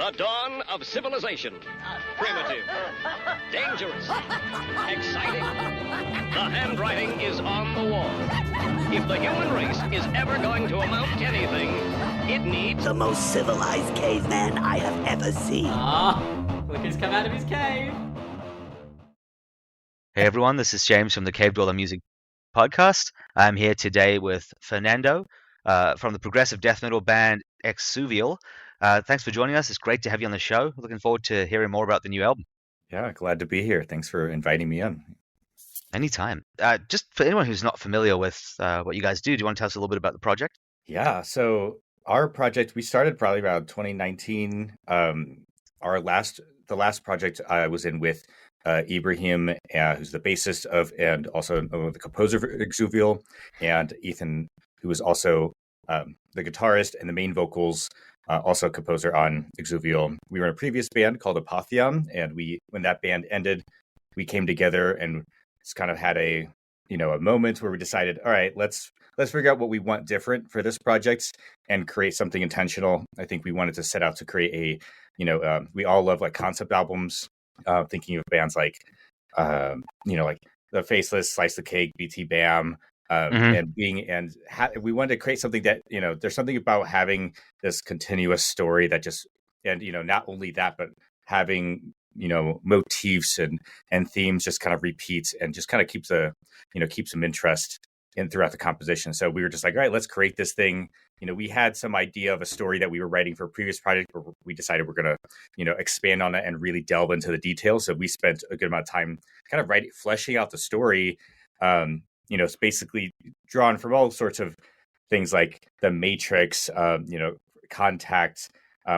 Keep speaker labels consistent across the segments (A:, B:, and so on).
A: The dawn of civilization. Primitive. Dangerous. Exciting. The handwriting is on the wall. If the human race is ever going to amount to anything, it needs
B: the most civilized caveman I have ever seen.
C: Look who's come out of his cave.
D: Hey everyone, this is James from the Cave Dweller Music Podcast. I'm here today with Fernando from the progressive death metal band Exuvial. Thanks for joining us. It's great to have you on the show. Looking forward to hearing more about the new album.
E: Yeah, glad to be here. Thanks for inviting me in.
D: Anytime. Just for anyone who's not familiar with what you guys do you want to tell us a little bit about the project?
E: Yeah, so our project, we started probably around 2019. The last project I was in with Ibrahim, who's the bassist of, and also the composer for Exuvial, and Ethan, who is also the guitarist and the main vocals, also a composer on Exuvial. We were in a previous band called Apotheon, and when that band ended, we came together and just kind of had a moment where we decided, all right, let's figure out what we want different for this project and create something intentional. I think we wanted to set out to create we all love like concept albums, thinking of bands like like The Faceless, Slice the Cake, BT Bam, we wanted to create something that, there's something about having this continuous story that just, and not only that, but having motifs and themes just kind of repeats and just kind of keeps some interest in throughout the composition. So we were just like, all right, let's create this thing. We had some idea of a story that we were writing for a previous project, but we decided we're going to, expand on it and really delve into the details. So we spent a good amount of time kind of fleshing out the story. It's basically drawn from all sorts of things like The Matrix, Contact,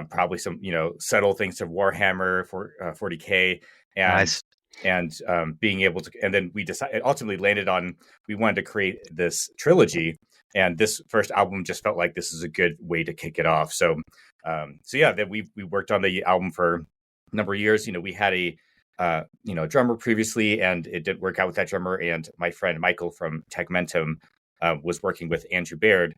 E: probably some, subtle things of Warhammer for 40K, and
D: Nice.
E: And being able to, and then we decided, ultimately landed on, we wanted to create this trilogy, and this first album just felt like this is a good way to kick it off. So then we worked on the album for a number of years. We had a drummer previously, and it didn't work out with that drummer. And my friend Michael from Tegmentum was working with Andrew Baird,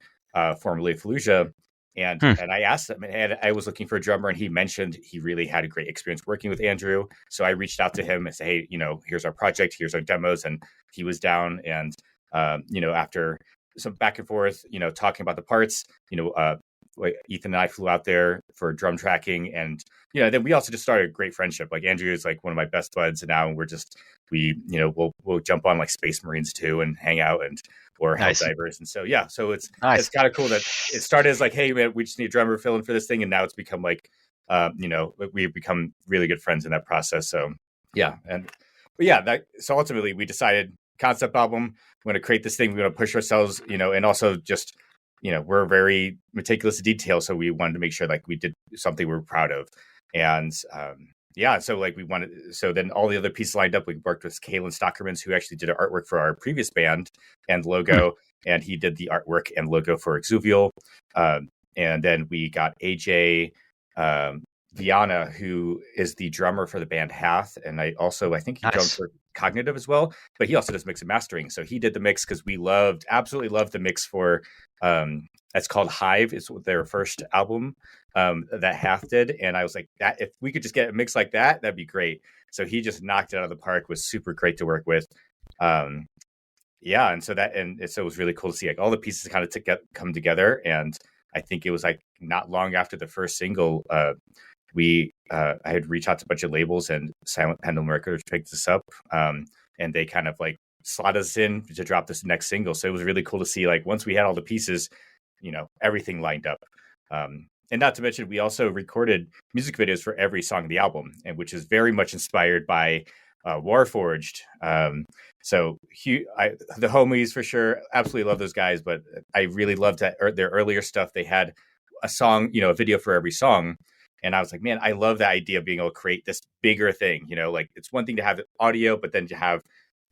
E: formerly of Fallujah. And I asked him, and I was looking for a drummer, and he mentioned he really had a great experience working with Andrew. So I reached out to him and said, hey, here's our project, here's our demos. And he was down. And, after some back and forth, talking about the parts, Ethan and I flew out there for drum tracking. And, then we also just started a great friendship. Like Andrew is like one of my best buds. And now we'll jump on like Space Marines too and hang out or
D: Nice.
E: Helldivers. And so, so it's
D: Nice.
E: It's kind of cool that it started as like, hey man, we just need a drummer fill in for this thing. And now it's become like, we've become really good friends in that process. So so ultimately we decided concept album, we want to create this thing. We want to push ourselves, and also just, we're very meticulous to detail. So we wanted to make sure like we did something we were proud of. And, so like so then all the other pieces lined up. We worked with Kalen Stockermans, who actually did our artwork for our previous band and logo, and he did the artwork and logo for Exuvial. And then we got AJ Viana, who is the drummer for the band Hath, and I think he drums for Cognitive as well, but he also does mix and mastering. So he did the mix because we absolutely loved the mix for that's called Hive. It's their first album that Hath did, and I was like, that if we could just get a mix like that, that'd be great. So he just knocked it out of the park. Was super great to work with. And so it was really cool to see like all the pieces kind of come together. And I think it was like not long after the first single, I had reached out to a bunch of labels, and Silent Pendulum Records picked this up, and they kind of like slot us in to drop this next single. So it was really cool to see like once we had all the pieces, everything lined up. And not to mention, we also recorded music videos for every song of the album, and which is very much inspired by Warforged. So the homies for sure, absolutely love those guys, but I really loved their earlier stuff. They had a song, a video for every song. And I was like, man, I love the idea of being able to create this bigger thing. Like it's one thing to have audio, but then to have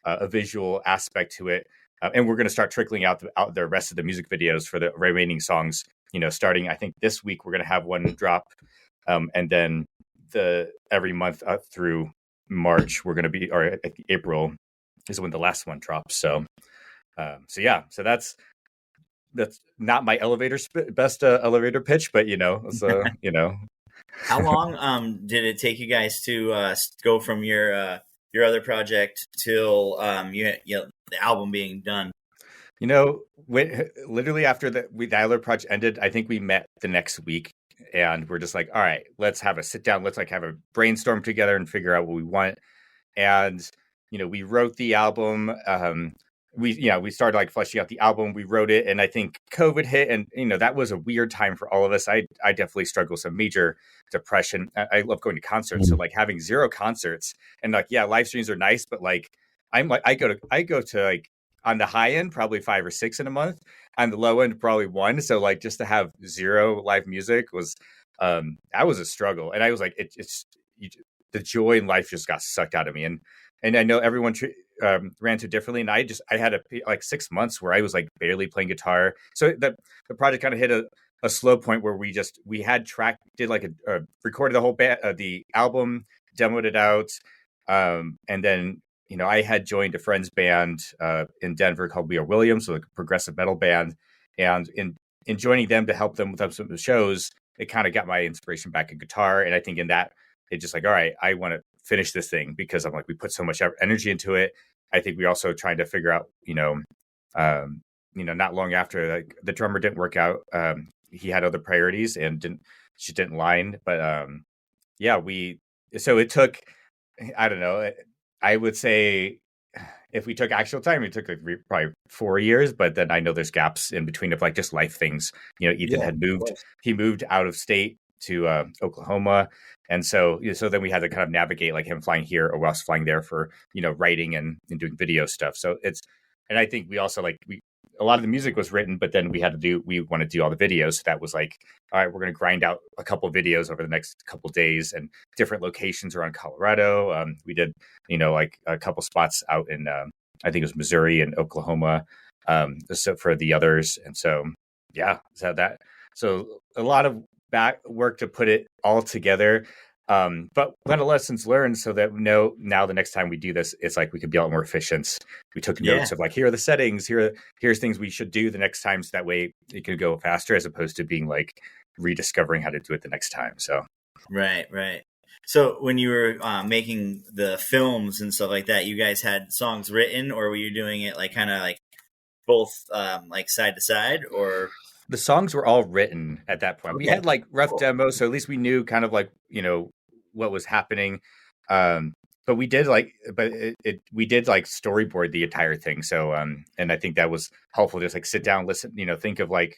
E: a visual aspect to it. And we're going to start trickling out the rest of the music videos for the remaining songs, starting, I think this week, we're going to have one drop. And then every month up through March, we're going to be, or April is when the last one drops. So that's not my best elevator pitch, but
F: How long did it take you guys to go from your other project till the album being done?
E: Literally after the Idler project ended, I think we met the next week, and we're just like, all right, let's have a sit down, let's like have a brainstorm together and figure out what we want. And we wrote the album. We started like fleshing out the album. We wrote it, and I think COVID hit, and that was a weird time for all of us. I definitely struggled with some major depression. I love going to concerts, so like having zero concerts, and like live streams are nice, but like I go to like on the high end probably 5 or 6 in a month, on the low end probably 1. So like just to have zero live music was that was a struggle, and I was like the joy in life just got sucked out of me, and I know everyone ran to differently, and I had like 6 months where I was like barely playing guitar. So the project kind of hit a slow point where we recorded the whole the album, demoed it out, and then I had joined a friend's band in Denver called We Are Williams, so like a progressive metal band, and in joining them to help them with some of the shows, it kind of got my inspiration back in guitar, and I think in that it just like, all right, I want to finish this thing because I'm like, we put so much energy into it. I think we also trying to figure out, not long after, like the drummer didn't work out. He had other priorities and didn't line. But so it took, I don't know, I would say if we took actual time, it took like probably 4 years. But then I know there's gaps in between of like just life things. Ethan had moved, he moved out of state to Oklahoma. And so then we had to kind of navigate like him flying here or us flying there for, writing and doing video stuff. So and I think we also like, a lot of the music was written, but then we want to do all the videos. So that was like, all right, we're going to grind out a couple of videos over the next couple of days and different locations around Colorado. We did, like a couple spots out in, I think it was Missouri and Oklahoma. So for the others. And so, so a lot of back work to put it all together. But a lot of lessons learned so that now the next time we do this, it's like we could be a lot more efficient. We took notes of like, here are the settings, here's things we should do the next time. So that way it could go faster as opposed to being like rediscovering how to do it the next time. So. Right.
F: So when you were making the films and stuff like that, you guys had songs written, or were you doing it like kind of like both like side to side, or?
E: The songs were all written at that point. We had like rough demos, so at least we knew kind of like, what was happening. But we did we did like storyboard the entire thing. So, and I think that was helpful. Just like sit down, listen, think of like,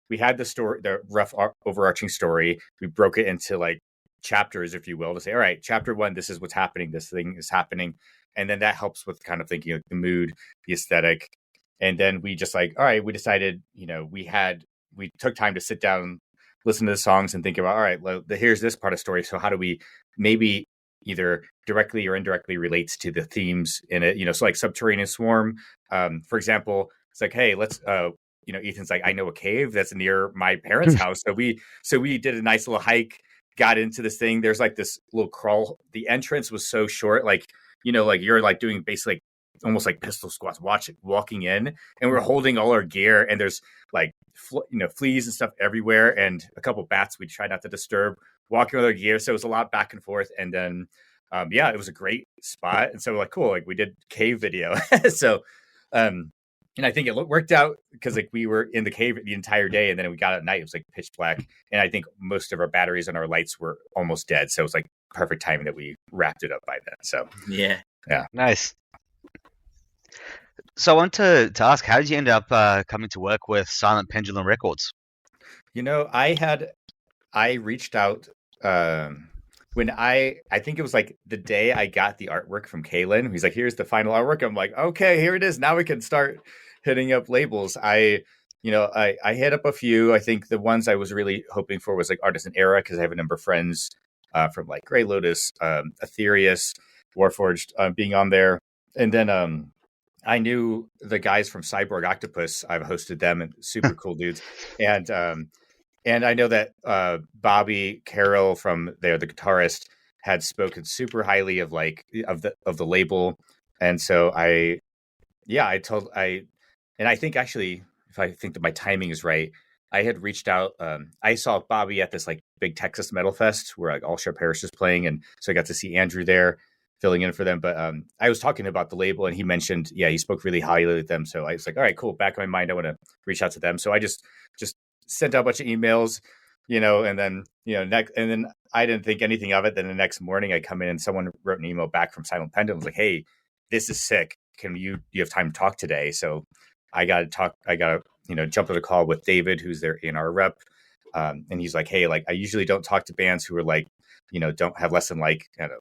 E: we had the rough overarching story. We broke it into like chapters, if you will, to say, all right, chapter 1, this is what's happening. This thing is happening. And then that helps with kind of thinking of the mood, the aesthetic. And then we just like, all right, we decided, we took time to sit down, listen to the songs and think about, all right, here's this part of the story. So how do we maybe either directly or indirectly relates to the themes in it? So like Subterranean Swarm, for example, it's like, hey, let's, Ethan's like, I know a cave that's near my parents' house. So we did a nice little hike, got into this thing. There's like this little crawl. The entrance was so short, like, like you're like doing basically almost like pistol squats, walking in, and we're holding all our gear, and there's like fleas and stuff everywhere, and a couple bats we try not to disturb, walking with our gear. So it was a lot back and forth, and then it was a great spot. And so we're like, cool, like we did cave video. So and I think it worked out because like we were in the cave the entire day, and then we got out at night, it was like pitch black, and I think most of our batteries and our lights were almost dead. So it was like perfect timing that we wrapped it up by then. So
F: yeah,
D: nice. So I want to ask, how did you end up coming to work with Silent Pendulum Records?
E: I reached out when I think it was like the day I got the artwork from Kalen. He's like, here's the final artwork. I'm like, okay, here it is. Now we can start hitting up labels. I hit up a few. I think the ones I was really hoping for was like Artisan Era, because I have a number of friends from like Grey Lotus, Aetherius, Warforged being on there. And then I knew the guys from Cyborg Octopus. I've hosted them, and super cool dudes. And I know that Bobby Carroll from there, the guitarist, had spoken super highly of like of the label. And so I think actually, if I think that my timing is right, I had reached out. I saw Bobby at this like big Texas Metal Fest where like All Share Parish is playing, and so I got to see Andrew there filling in for them. But I was talking about the label, and he mentioned, he spoke really highly of them. So I was like, all right, cool. Back in my mind, I want to reach out to them. So I just sent out a bunch of emails, and then and then I didn't think anything of it. Then the next morning, I come in and someone wrote an email back from Silent Pendulum, was like, hey, this is sick. Do you have time to talk today? So I got to talk. I got to jump on a call with David, who's their A&R rep. And he's like, hey, like I usually don't talk to bands who are like, don't have less than like, I don't know,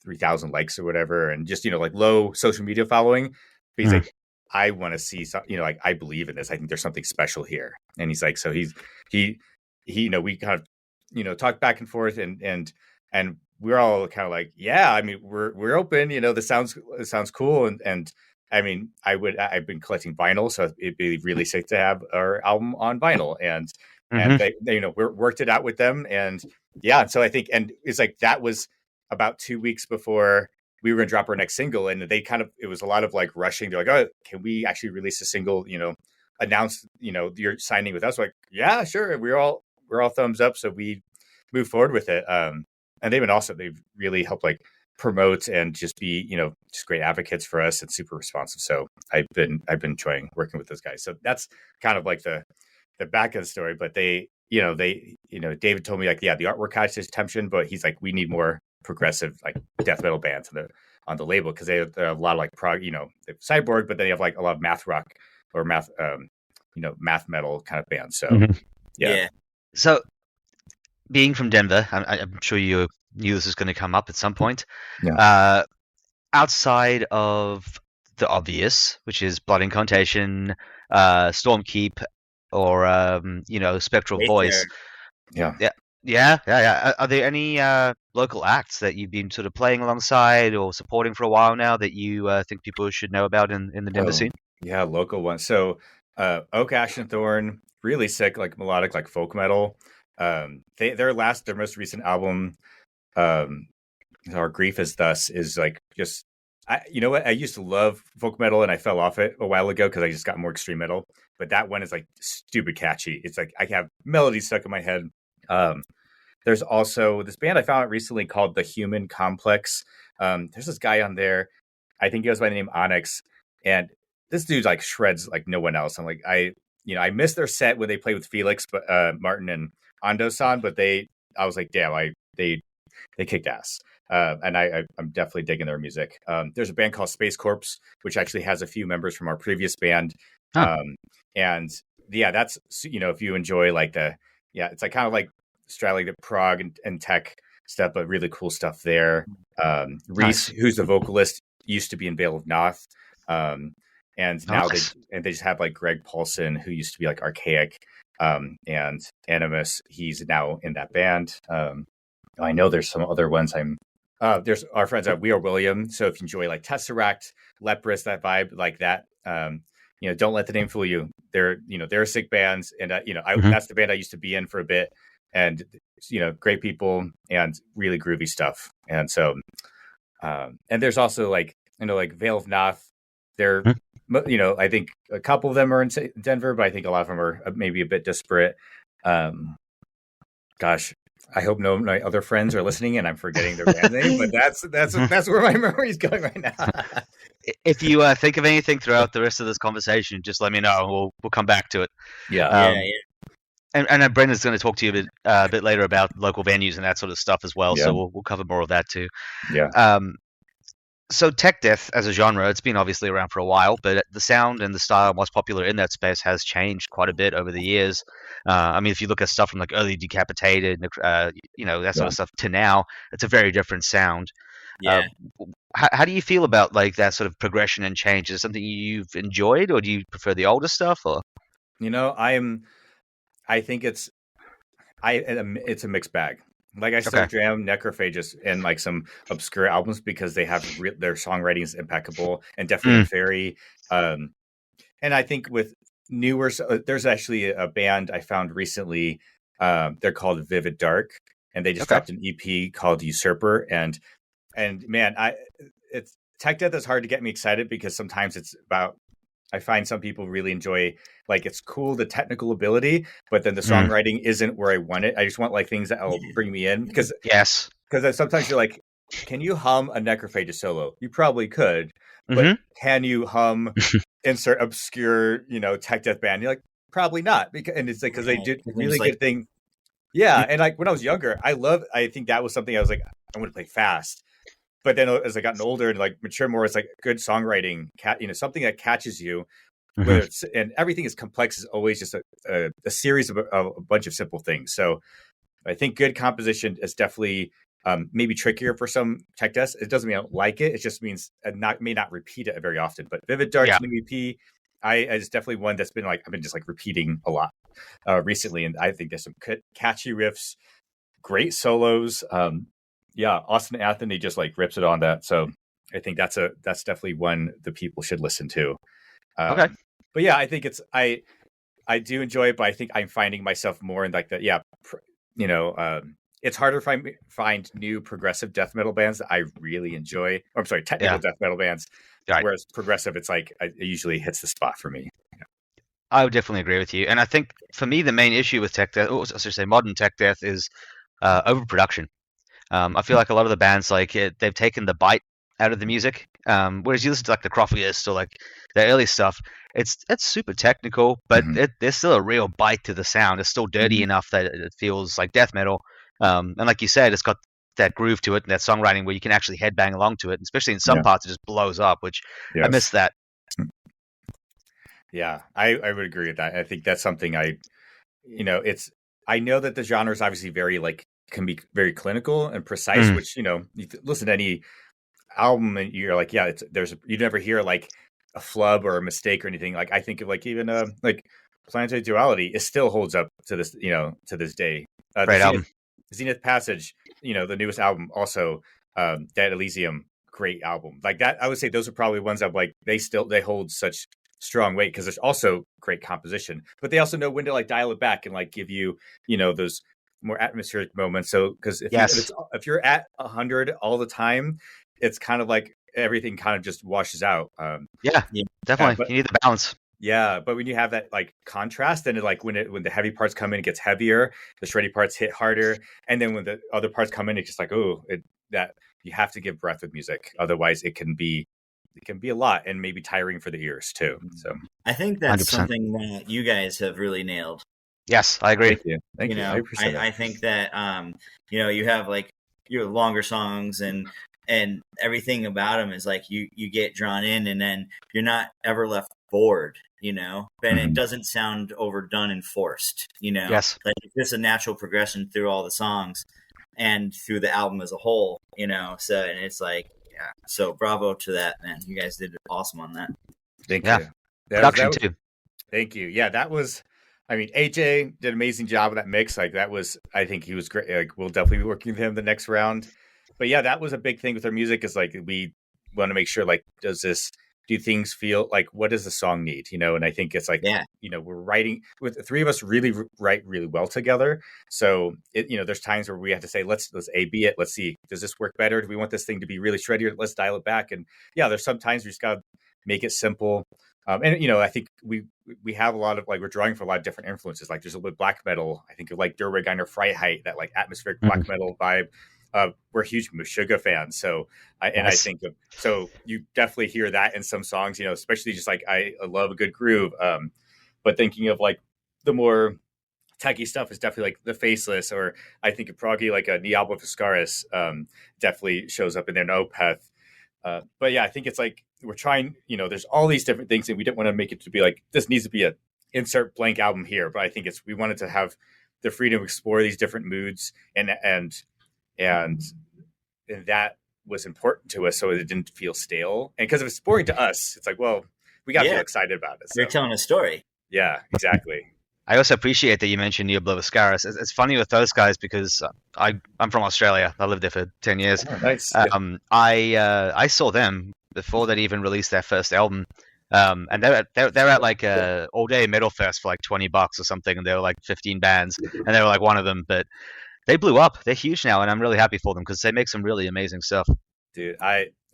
E: 3,000 likes or whatever. And just, like low social media following. But he's like, I want to see some, like, I believe in this. I think there's something special here. And he's like, so he, we kind of, talked back and forth and we're all kind of like, yeah, I mean, we're open, this sounds cool. And I mean, I've been collecting vinyl, so it'd be really sick to have our album on vinyl. And they we worked it out with them. And so I think, and it's like, that was about 2 weeks before we were going to drop our next single. And it was a lot of like rushing. They're like, oh, can we actually release a single, announce, you're signing with us? We're like, yeah, sure. We're all thumbs up. So we moved forward with it. And they've been awesome. They've really helped like promote and just be, just great advocates for us and super responsive. So I've been enjoying working with those guys. So that's kind of like the back of the story. But they David told me like, yeah, the artwork catches his attention, but he's like, we need more progressive like death metal bands on the label, because they have a lot of like prog, Cyborg, but then they have like a lot of math rock or math metal kind of bands. So yeah.
D: So being from Denver, I'm sure you knew this was going to come up at some point.
E: Yeah.
D: Outside of the obvious, which is Blood Incantation, Stormkeep, or Spectral Voice. Yeah. Are there any local acts that you've been sort of playing alongside or supporting for a while now that you think people should know about in the Denver scene?
E: Yeah, local ones. So Oak, Ash, and Thorn, really sick, like melodic, like folk metal. Their most recent album, Our Grief Is Thus, is like just, I used to love folk metal and I fell off it a while ago because I just got more extreme metal. But that one is like stupid catchy. It's like I have melodies stuck in my head. There's also this band I found out recently called The Human Complex. There's this guy on there. I think he goes by the name Onyx, and this dude like shreds like no one else. I'm like, I missed their set when they played with Felix, but Martin and Ando-san, but I was like, damn, they kicked ass. And I'm definitely digging their music. There's a band called Space Corps, which actually has a few members from our previous band. And yeah, that's, if you enjoy like it's like kind of like straddling the prog and tech stuff, but really cool stuff there. Reese, who's the vocalist, used to be in Veil of Noth. And now they just have like Greg Paulson, who used to be like Archaic, and Animus. He's now in that band. I know there's some other ones. There's our friends at We Are William. So if you enjoy like Tesseract, Leprous, that vibe like that, don't let the name fool you. They're sick bands, and that's the band I used to be in for a bit, and great people and really groovy stuff. And so, and there's also like Veil of Noth. They're I think a couple of them are in Denver, but I think a lot of them are maybe a bit disparate. Gosh, I hope no my other friends are listening and I'm forgetting their band name, but that's where my memory's going right now.
D: If you think of anything throughout the rest of this conversation, just let me know. We'll come back to it.
E: Yeah.
D: And Brendan's going to talk to you a bit later about local venues and that sort of stuff as well. Yeah. So we'll cover more of that too.
E: Yeah.
D: So tech death as a genre, it's been obviously around for a while, but the sound and the style and what's popular in that space has changed quite a bit over the years. I mean, if you look at stuff from like early Decapitated, that sort of stuff to now, it's a very different sound.
F: Yeah.
D: How do you feel about like that sort of progression and change? Is it something you've enjoyed, or do you prefer the older stuff? Or
E: I think it's a mixed bag. Like I still jam Necrophagus and like some obscure albums because they have their songwriting is impeccable and definitely very. And I think with newer, there's actually a band I found recently. They're called Vivid Dark, and they just dropped an EP called Usurper. And man, it's tech death is hard to get me excited because sometimes it's about I find some people really enjoy, like, it's cool, the technical ability, but then the songwriting isn't where I want it. I just want like things that will bring me in, because
D: Yes.
E: sometimes you're like, can you hum a Necrophagus solo? You probably could, but
D: Mhm.
E: can you hum insert obscure, tech death band? You're like, probably not, and it's like because they did really good thing. Yeah, and like when I was younger, I think that was something I was like, I want to play fast. But then as I gotten older and like mature more, it's like good songwriting, something that catches you. Whether it's, and everything is complex, is always just a series of a bunch of simple things. So I think good composition is definitely maybe trickier for some tech deaths. It doesn't mean I don't like it. It just means I may not repeat it very often. But Vivid Dark's new EP, is definitely one that's been like, I've been just like repeating a lot recently. And I think there's some catchy riffs, great solos. Austin Anthony just like rips it on that. So I think that's definitely one that people should listen to.
D: Okay.
E: But yeah, I think I do enjoy it, but I think I'm finding myself more in like the, it's harder to find new progressive death metal bands that I really enjoy. Or, I'm sorry, technical death metal bands. Right. Whereas progressive, it's like, it usually hits the spot for me.
D: I would definitely agree with you. And I think for me, the main issue with tech death, modern tech death, is overproduction. I feel like a lot of the bands, like they've taken the bite out of the music. Whereas you listen to like the Croftiest or like the early stuff, it's super technical, but there's still a real bite to the sound. It's still dirty enough that it feels like death metal. And like you said, it's got that groove to it and that songwriting where you can actually headbang along to it. And especially in some parts, it just blows up, which I miss that.
E: Yeah, I would agree with that. I think that's something I know that the genre is obviously very like, can be very clinical and precise, which, you listen to any album and you're like, you never hear like a flub or a mistake or anything. Like I think of like even like Planetary Duality, it still holds up to this, to this day.
D: Great album.
E: Zenith Passage, the newest album, also Dead Elysium, great album. Like that, I would say those are probably ones that like they hold such strong weight because there's also great composition, but they also know when to like dial it back and like give you, those more atmospheric moments. So because if you're at 100 all the time, it's kind of like everything kind of just washes out.
D: Definitely. But you need the balance.
E: Yeah, but when you have that like contrast, and like when the heavy parts come in, it gets heavier. The shreddy parts hit harder, and then when the other parts come in, it's just like, that you have to give breath with music, otherwise it can be a lot and maybe tiring for the ears too. So
F: I think that's
D: 100%.
F: Something that you guys have really nailed.
D: Yes, I agree.
E: Thank you. I appreciate that.
F: I think that you have like your longer songs and everything about them is like you get drawn in, and then you're not ever left bored, and it doesn't sound overdone and forced,
D: Yes.
F: Like it's just a natural progression through all the songs and through the album as a whole, so, and it's like, so bravo to that, man. You guys did awesome on that.
E: Thank you.
D: Production too.
E: Thank you. Yeah, that was, AJ did an amazing job of that mix. Like that was, I think he was great. Like we'll definitely be working with him the next round. But yeah, that was a big thing with our music, is like we want to make sure, like, do things feel like, what does the song need? And I think it's like, we're writing with the three of us really write really well together. So there's times where we have to say, let's A/B it. Let's see, does this work better? Do we want this thing to be really shreddier? Let's dial it back. And there's sometimes we just got to make it simple. And I think we have a lot of like, we're drawing from a lot of different influences. Like there's a little black metal. I think of like Durweginer Freiheit, that like atmospheric black metal vibe. We're huge Meshuggah fans, so I think so you definitely hear that in some songs, especially just like I love a good groove. But thinking of like the more techie stuff is definitely like the Faceless, or I think of proggy like a Nialba Fiscaris definitely shows up in there. Opeth. But yeah, I think it's like we're trying. There's all these different things, and we didn't want to make it to be like this needs to be a insert blank album here. But I think we wanted to have the freedom to explore these different moods and that was important to us, so it didn't feel stale. And because if it's boring to us, it's like, well, we got to feel excited about it. So.
F: You're telling a story.
E: Yeah, exactly.
D: I also appreciate that you mentioned Nialba Fiscaris. It's funny with those guys because I'm from Australia. I lived there for 10 years.
E: Oh, nice.
D: I saw them before they'd even released their first album. And they're at like a all day metal fest for like $20 or something, and there were like 15 bands, and they were like one of them. But they blew up. They're huge now, and I'm really happy for them because they make some really amazing stuff.
E: Dude,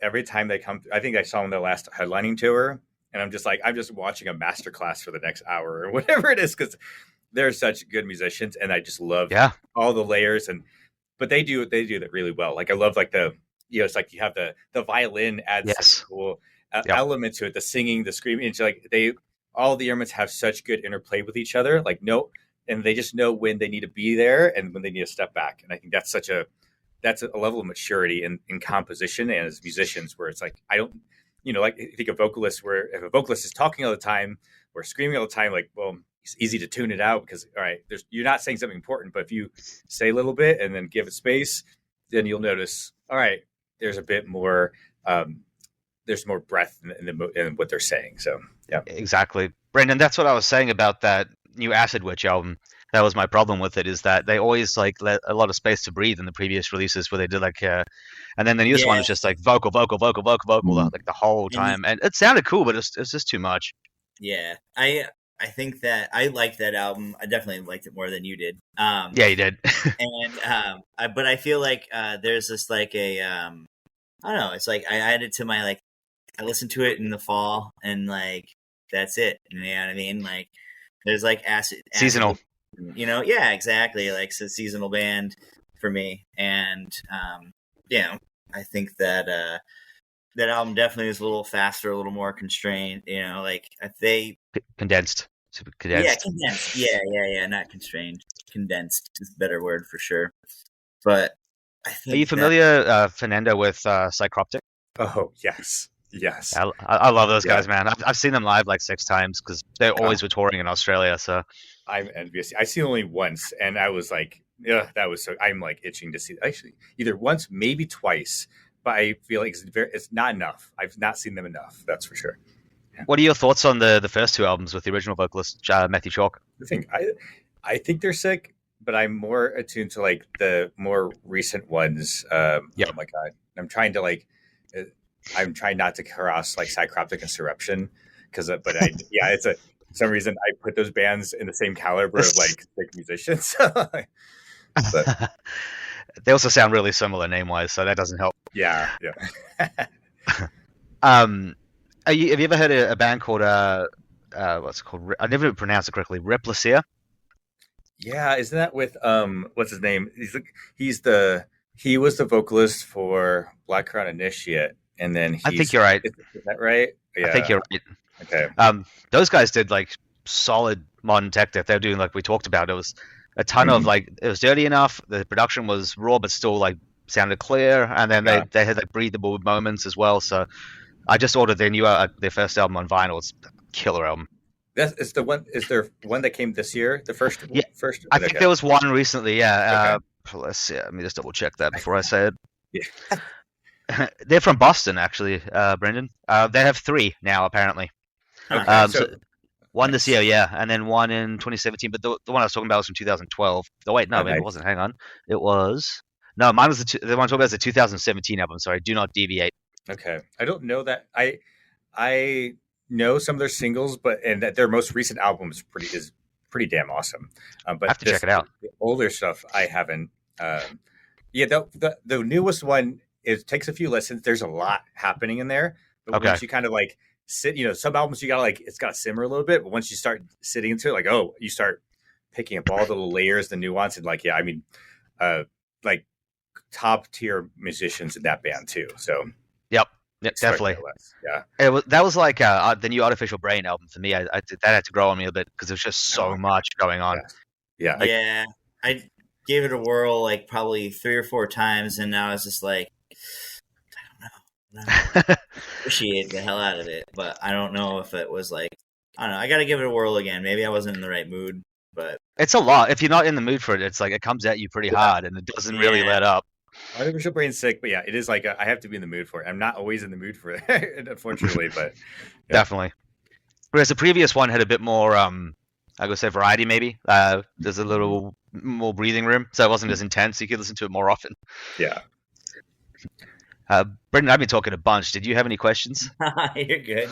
E: every time they come, I think I saw them their last headlining tour, and I'm just watching a masterclass for the next hour or whatever it is, because they're such good musicians, and I just love all the layers. But they do that really well. Like I love like it's like you have the violin adds such cool element to it, the singing, the screaming. It's like all the instruments have such good interplay with each other. Like and they just know when they need to be there and when they need to step back. And I think that's that's a level of maturity in composition and as musicians, where it's like, I don't, like I think a vocalist, where if a vocalist is talking all the time or screaming all the time, like, well, it's easy to tune it out because, all right, you're not saying something important, but if you say a little bit and then give it space, then you'll notice, all right, there's a bit more, there's more breath in what they're saying. So, yeah.
D: Exactly. Brendan, that's what I was saying about that new Acid Witch album. That was my problem with it, is that they always like let a lot of space to breathe in the previous releases, where they did like, and then the newest one was just like vocal, like the whole time. And it sounded cool, but it's just too much.
F: Yeah. I think that I liked that album. I definitely liked it more than you did.
D: Yeah, you did.
F: And but I feel like there's this like I don't know. It's like I added to my like I listened to it in the fall and like that's it. You know what I mean? Like there's like acid
D: seasonal.
F: Yeah, exactly. Like it's a seasonal band for me, and I think that that album definitely is a little faster, a little more constrained. Like they
D: condensed. Super condensed.
F: Yeah, condensed. Yeah. Not constrained. Condensed is a better word for sure. But I think.
D: Are you familiar, Fernando, with Psychroptic?
E: Oh yes.
D: I love those guys, man. I've seen them live like 6 times because they always were touring in Australia. So
E: I'm envious. I seen only once, and I was like, yeah, that was so. I'm like itching to see. Actually, either once, maybe twice, but I feel like it's not enough. I've not seen them enough. That's for sure. Yeah.
D: What are your thoughts on the first 2 albums with the original vocalist Matthew Chalk?
E: I think they're sick, but I'm more attuned to like the more recent ones. Oh my god, I'm trying not to cross like Psychroptic and Surruption it's for some reason I put those bands in the same caliber of like sick musicians. But
D: they also sound really similar name wise, so that doesn't help.
E: Yeah.
D: Have you ever heard a band called what's it called? I never pronounced it correctly. Replicia.
E: Yeah, isn't that with what's his name? He was the vocalist for Black Crown Initiate, and then
D: I think you're right.
E: Is that right? Yeah.
D: I think you're right.
E: Okay.
D: Those guys did like solid modern tech that they're doing, like we talked about. It was a ton of like, it was dirty enough. The production was raw, but still like sounded clear. And then they had like breathable moments as well. So I just ordered their first album on vinyl. It's a killer album.
E: Is there one that came this year? The first?
D: Yeah.
E: First?
D: I think there was one recently. Yeah. Okay. Let's see. Let me just double check that before I say it.
E: Yeah.
D: They're from Boston, actually, Brendan. They have 3 now, apparently.
E: Okay,
D: so one this year, and then one in 2017. But the one I was talking about was from 2012. Oh wait, no, maybe it wasn't. Hang on, it was mine was the one I'm talking about is the 2017 album. Sorry, Do Not Deviate.
E: Okay, I don't know that. I know some of their singles, and that their most recent album is pretty damn awesome. But
D: I have to check it out.
E: The older stuff I haven't. The newest one takes a few listens. There's a lot happening in there, but once you kind of like sit, some albums you gotta like it's gotta simmer a little bit, but once you start sitting into it, like you start picking up all the little layers, the nuance, and like like top tier musicians in that band too. So
D: yep, definitely. That was like the new Artificial Brain album for me. That had to grow on me a bit because there's just so much going on.
E: Yeah.
F: I gave it a whirl like probably 3 or 4 times, and now it's just like I don't know. Appreciate the hell out of it, but I don't know if it was like I don't know. I got to give it a whirl again. Maybe I wasn't in the right mood, but
D: it's a lot. If you're not in the mood for it, it's like it comes at you pretty hard, and it doesn't really let up.
E: Artificial Brain's sick, but it is like I have to be in the mood for it. I'm not always in the mood for it, unfortunately, but
D: definitely. Whereas the previous one had a bit more, I would say variety maybe. There's a little more breathing room, so it wasn't as intense. You could listen to it more often.
E: Yeah.
D: Brendan, I've been talking a bunch. Did you have any questions?
F: You're good.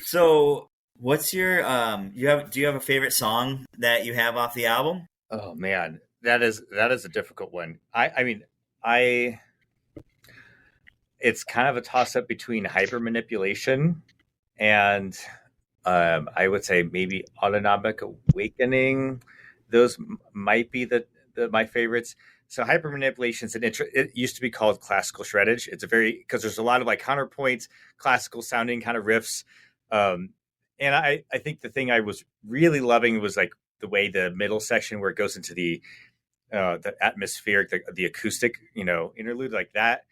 F: So what's your do you have a favorite song that you have off the album?
E: Oh man, that is a difficult one. I mean, it's kind of a toss up between hyper manipulation and I would say maybe autonomic awakening. Those might be the my favorites. So hyper manipulation is it used to be called classical shreddage. It's a very because there's a lot of like counterpoints, classical sounding kind of riffs. And I think the thing I was really loving was like the way the middle section where it goes into the atmospheric, the acoustic, interlude like that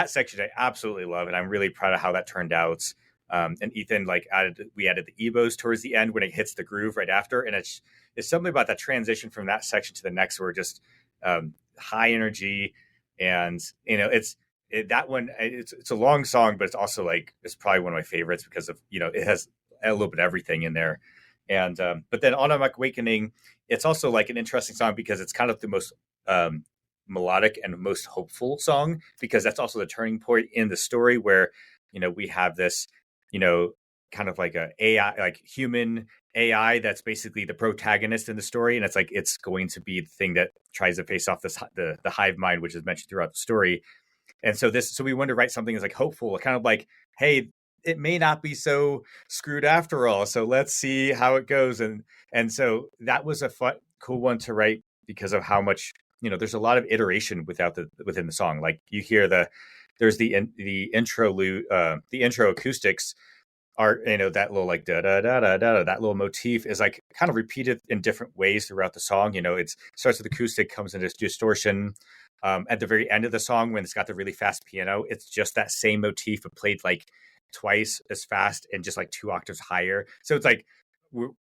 E: section I absolutely love, and I'm really proud of how that turned out. And Ethan we added the ebos towards the end when it hits the groove right after, and it's something about that transition from that section to the next where just high energy, and that one it's a long song, but it's also like it's probably one of my favorites because of it has a little bit of everything in there. And but then Automatic Awakening, it's also like an interesting song because it's kind of the most melodic and most hopeful song, because that's also the turning point in the story where we have this kind of like a AI, like human AI that's basically the protagonist in the story, and it's like it's going to be the thing that tries to face off the hive mind, which is mentioned throughout the story. And so we wanted to write something that's like hopeful, kind of like, hey, it may not be so screwed after all, so let's see how it goes. And so that was a fun, cool one to write because of how much there's a lot of iteration within the song. Like you hear there's the intro acoustics are that little like da da da da da, that little motif is like kind of repeated in different ways throughout the song. It starts with acoustic, comes into distortion. At the very end of the song, when it's got the really fast piano, it's just that same motif but played like twice as fast and just like 2 octaves higher. So it's like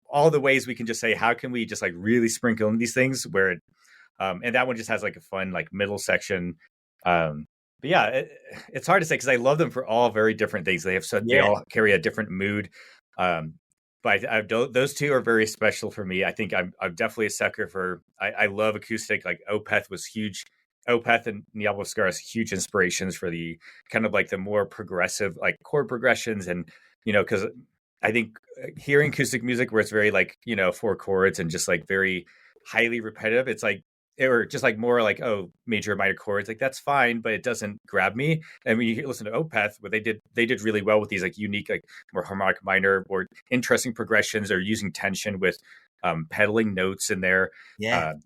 E: all the ways we can just say, how can we just like really sprinkle in these things where and that one just has like a fun like middle section. But yeah, it's hard to say because I love them for all very different things. They all carry a different mood. But those two are very special for me. I think I'm definitely a sucker for. I love acoustic. Like Opeth was huge. Opeth and Diablo Scar's huge inspirations for the kind of like the more progressive like chord progressions, and because I think hearing acoustic music where it's very like 4 chords and just like very highly repetitive, it's like or just like more like major minor chords, like that's fine, but it doesn't grab me. And when you listen to Opeth, what they did really well with these like unique like more harmonic minor or interesting progressions, or using tension with pedaling notes in there.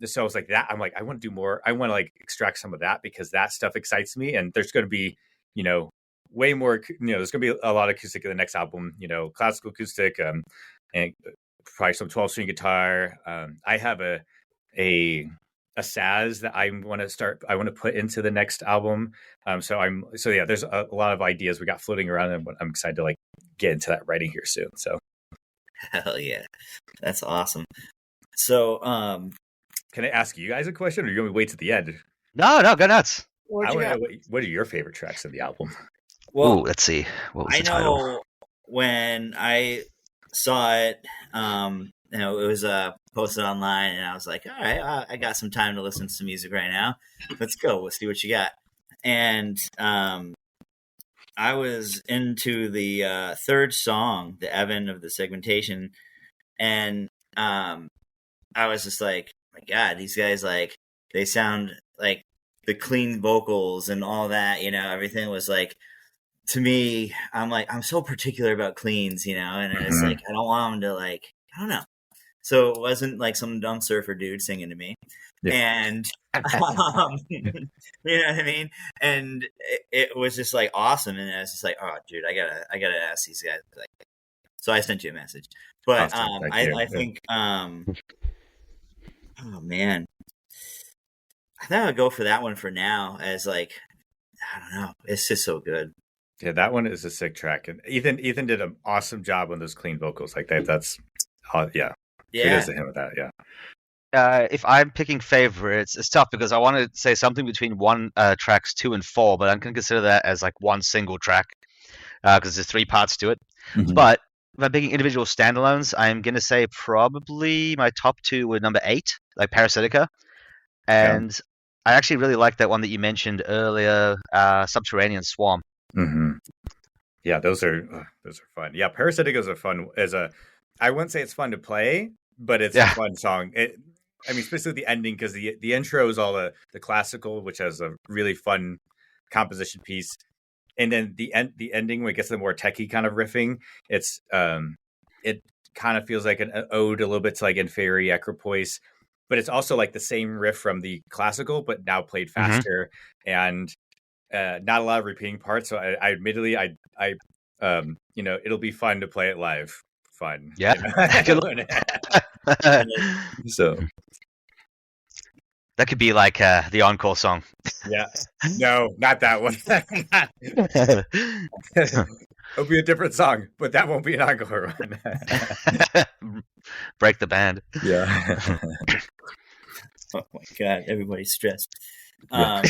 E: So I was like that. I'm like, I want to do more. I want to like extract some of that because that stuff excites me. And there's going to be, way more, there's going to be a lot of acoustic in the next album, classical acoustic, and probably some 12-string guitar. I have a Saz that I want to put into the next album. So yeah, there's a lot of ideas we got floating around, and I'm excited to like get into that writing here soon. So
F: hell yeah, that's awesome. So
E: can I ask you guys a question, or are you going to wait to the end?
D: No, go nuts.
E: I want to know what are your favorite tracks of the album?
F: Well,
D: ooh, let's see. What was the
F: title?
D: title?
F: When I saw it, it was posted online, and I was like, all right, I got some time to listen to some music right now. Let's go. Let's see what you got. And I was into the third song, the Evan of the Segmentation, and I was just like, my God, these guys, like, they sound like the clean vocals and all that, everything was like, to me, I'm so particular about cleans, and it's like, I don't want them to like, I don't know. So it wasn't like some dumb surfer dude singing to me. Yeah. And, you know what I mean? And it was just like awesome. And I was just like, oh, dude, I gotta ask these guys. Like, so I sent you a message. But I think, oh man, I think I'll go for that one for now as like, I don't know. It's just so good.
E: Yeah, that one is a sick track. And Ethan did an awesome job on those clean vocals. Like that's, yeah. Kudos to him with that, yeah.
D: If I'm picking favorites, it's tough because I want to say something between tracks 2 and 4, but I'm going to consider that as like one single track because there's 3 parts to it. Mm-hmm. But if I'm picking individual standalones, I'm going to say probably my top 2 were number 8, like Parasitica, and I actually really like that one that you mentioned earlier, Subterranean Swarm.
E: Mm-hmm. Yeah, those are fun. Yeah, Parasitica is I wouldn't say it's fun to play, but it's a fun song. Especially the ending, because the intro is all the classical, which has a really fun composition piece. and then the ending when it gets to the more techie kind of riffing, it's it kind of feels like an ode a little bit to like Inferi Equipoise, but it's also like the same riff from the classical, but now played faster and not a lot of repeating parts. So I admittedly, I it'll be fun to play it live. Fun.
D: Yeah.
E: So
D: that could be like the encore song.
E: yeah. No, not that one. It'll be a different song, but that won't be an encore one.
D: Break the band.
E: Yeah.
F: Oh my god, everybody's stressed.
E: Yeah.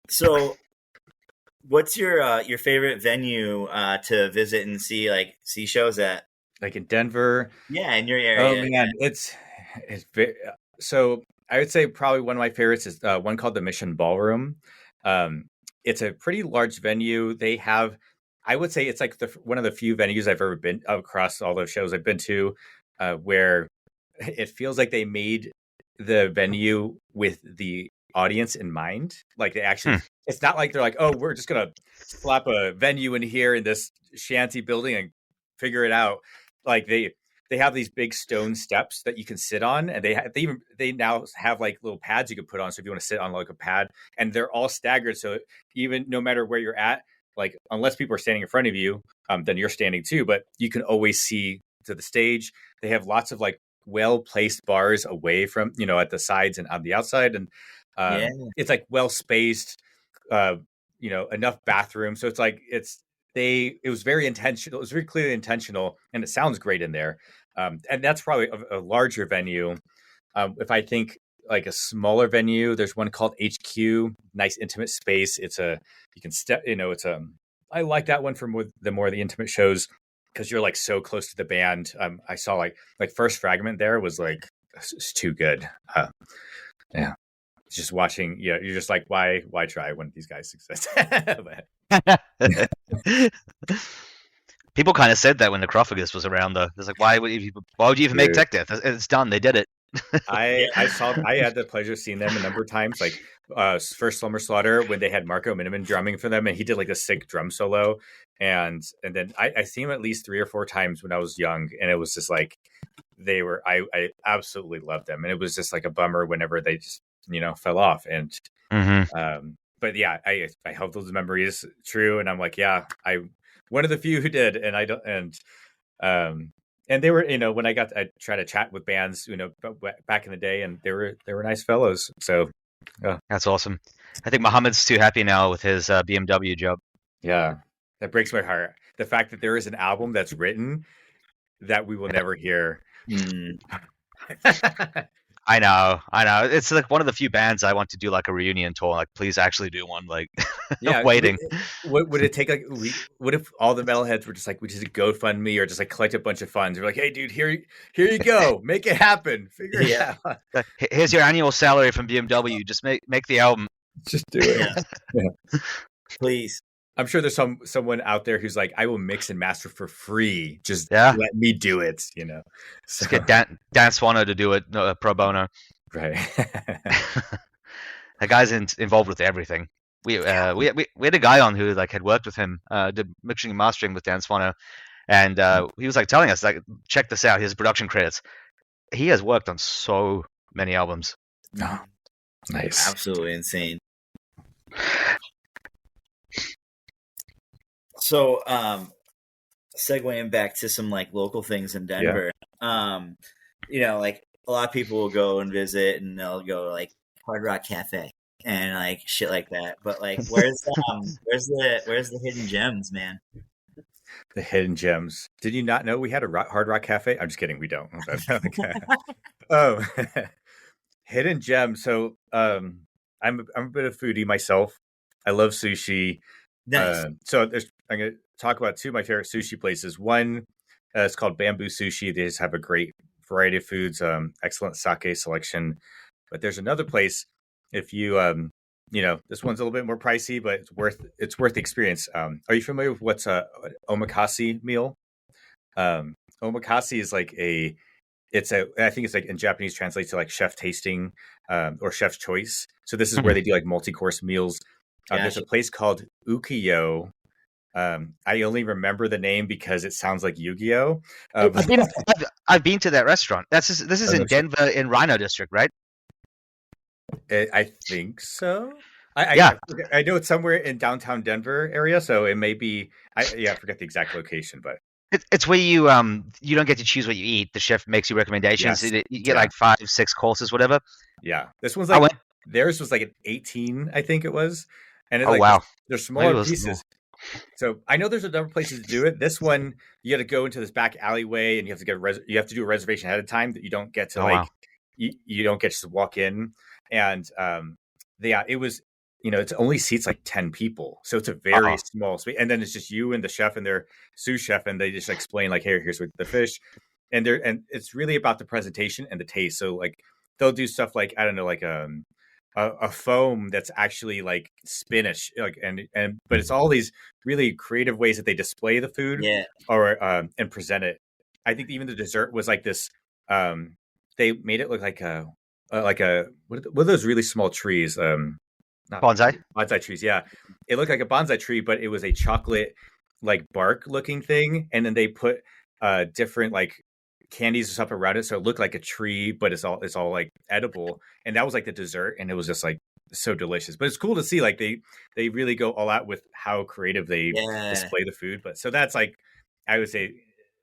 F: So, what's your favorite venue to visit and see shows at?
E: Like in Denver.
F: Yeah, in your area.
E: Oh man, it's very, so I would say probably one of my favorites is one called the Mission Ballroom. It's a pretty large venue. They have, I would say it's like one of the few venues I've ever been across all those shows I've been to, where it feels like they made the venue with the audience in mind. Like they actually, it's not like they're like, oh, we're just gonna slap a venue in here in this shanty building and figure it out. Like they have these big stone steps that you can sit on, and they now have like little pads you can put on. So if you want to sit on like a pad, and they're all staggered, so even no matter where you're at, like unless people are standing in front of you, then you're standing too. But you can always see to the stage. They have lots of like well placed bars away from at the sides and on the outside, and it's like well spaced. Enough bathrooms. So it's like it was very intentional. It was very clearly intentional, and it sounds great in there. And that's probably a larger venue. If I think like a smaller venue, there's one called HQ, nice intimate space. You can step, I like that one for the more the intimate shows because you're like so close to the band. I saw like First Fragment there was like, it's too good. Yeah. Just watching, you're just like, why try when these guys exist?
D: People kind of said that when Necrophagus was around, though. It's like, why would you even make Tech Death? It's done. They did it.
E: I had the pleasure of seeing them a number of times. Like first Slumber Slaughter when they had Marco Miniman drumming for them, and he did like a sick drum solo. And then I seen him at least 3 or 4 times when I was young, and it was just like I absolutely loved them, and it was just like a bummer whenever they just fell off. And but yeah, I hope those memories true, and I'm like, yeah, I one of the few who did, and I don't, and they were, when I try to chat with bands, back in the day, and they were nice fellows. So
D: that's awesome. I think Muhammad's too happy now with his BMW job.
E: Yeah, that breaks my heart. The fact that there is an album that's written that we will never hear.
D: I know. It's like one of the few bands I want to do like a reunion tour. Like, please actually do one. Like, waiting.
E: Would it take like? What if all the metalheads were just like, we just GoFundMe or just like collect a bunch of funds? We're like, hey, dude, here you go, make it happen, figure it out.
D: Here's your annual salary from BMW. Just make the album.
E: Just do it. Yeah.
F: Please.
E: I'm sure there's someone out there who's like, I will mix and master for free. Just let me do it, So.
D: Just get Dan Swanner to do it pro bono.
E: Right.
D: That guy's involved with everything. We had a guy on who like had worked with him, did mixing and mastering with Dan Swanner, and he was like telling us like, check this out. His production credits. He has worked on so many albums.
E: Oh, nice.
F: Absolutely insane. So, segueing back to some like local things in Denver, like a lot of people will go and visit, and they'll go like Hard Rock Cafe and like shit like that. But like, where's the hidden gems, man?
E: The hidden gems. Did you not know we had a Hard Rock Cafe? I'm just kidding. We don't. Oh, hidden gems. So, I'm a bit of a foodie myself. I love sushi.
F: Nice.
E: I'm going to talk about 2 of my favorite sushi places. One is called Bamboo Sushi. They just have a great variety of foods, excellent sake selection. But there's another place. If you, this one's a little bit more pricey, but it's worth the experience. Are you familiar with what's a omakase meal? Omakase is like I think it's like in Japanese translates to like chef tasting or chef's choice. So this is where they do like multi-course meals. There's a place called Ukiyo. I only remember the name because it sounds like Yu-Gi-Oh.
D: I've been to that restaurant. This is in Denver, in Rhino District, right?
E: I think so.
D: Yeah.
E: I know it's somewhere in downtown Denver area, so it may be. I forget the exact location, but
D: It's where you don't get to choose what you eat. The chef makes you recommendations.
E: Yes.
D: You get like 5-6 courses, whatever.
E: yeah, this one's like theirs was like an 18, I think it was, and it's like
D: wow,
E: they're smaller pieces. So I know there's a number of places to do it. This one, you got to go into this back alleyway, and you have to you have to do a reservation ahead of time. That you don't get to you don't get to walk in. And it was, it's only seats like 10 people, so it's a very small space. And then it's just you and the chef and their sous chef, and they just explain like, hey, here's what the fish, and it's really about the presentation and the taste. So like they'll do stuff like, I don't know, like a foam that's actually like spinach, like but it's all these really creative ways that they display the food, or and present it. I think even the dessert was like this. They made it look like what are those really small trees? Bonsai trees. Yeah, it looked like a bonsai tree, but it was a chocolate like bark looking thing, and then they put different like candies or stuff around it, so it looked like a tree, but it's all like edible. And that was like the dessert, and it was just like so delicious. But it's cool to see like they really go all out with how creative they display the food. But so that's like, I would say,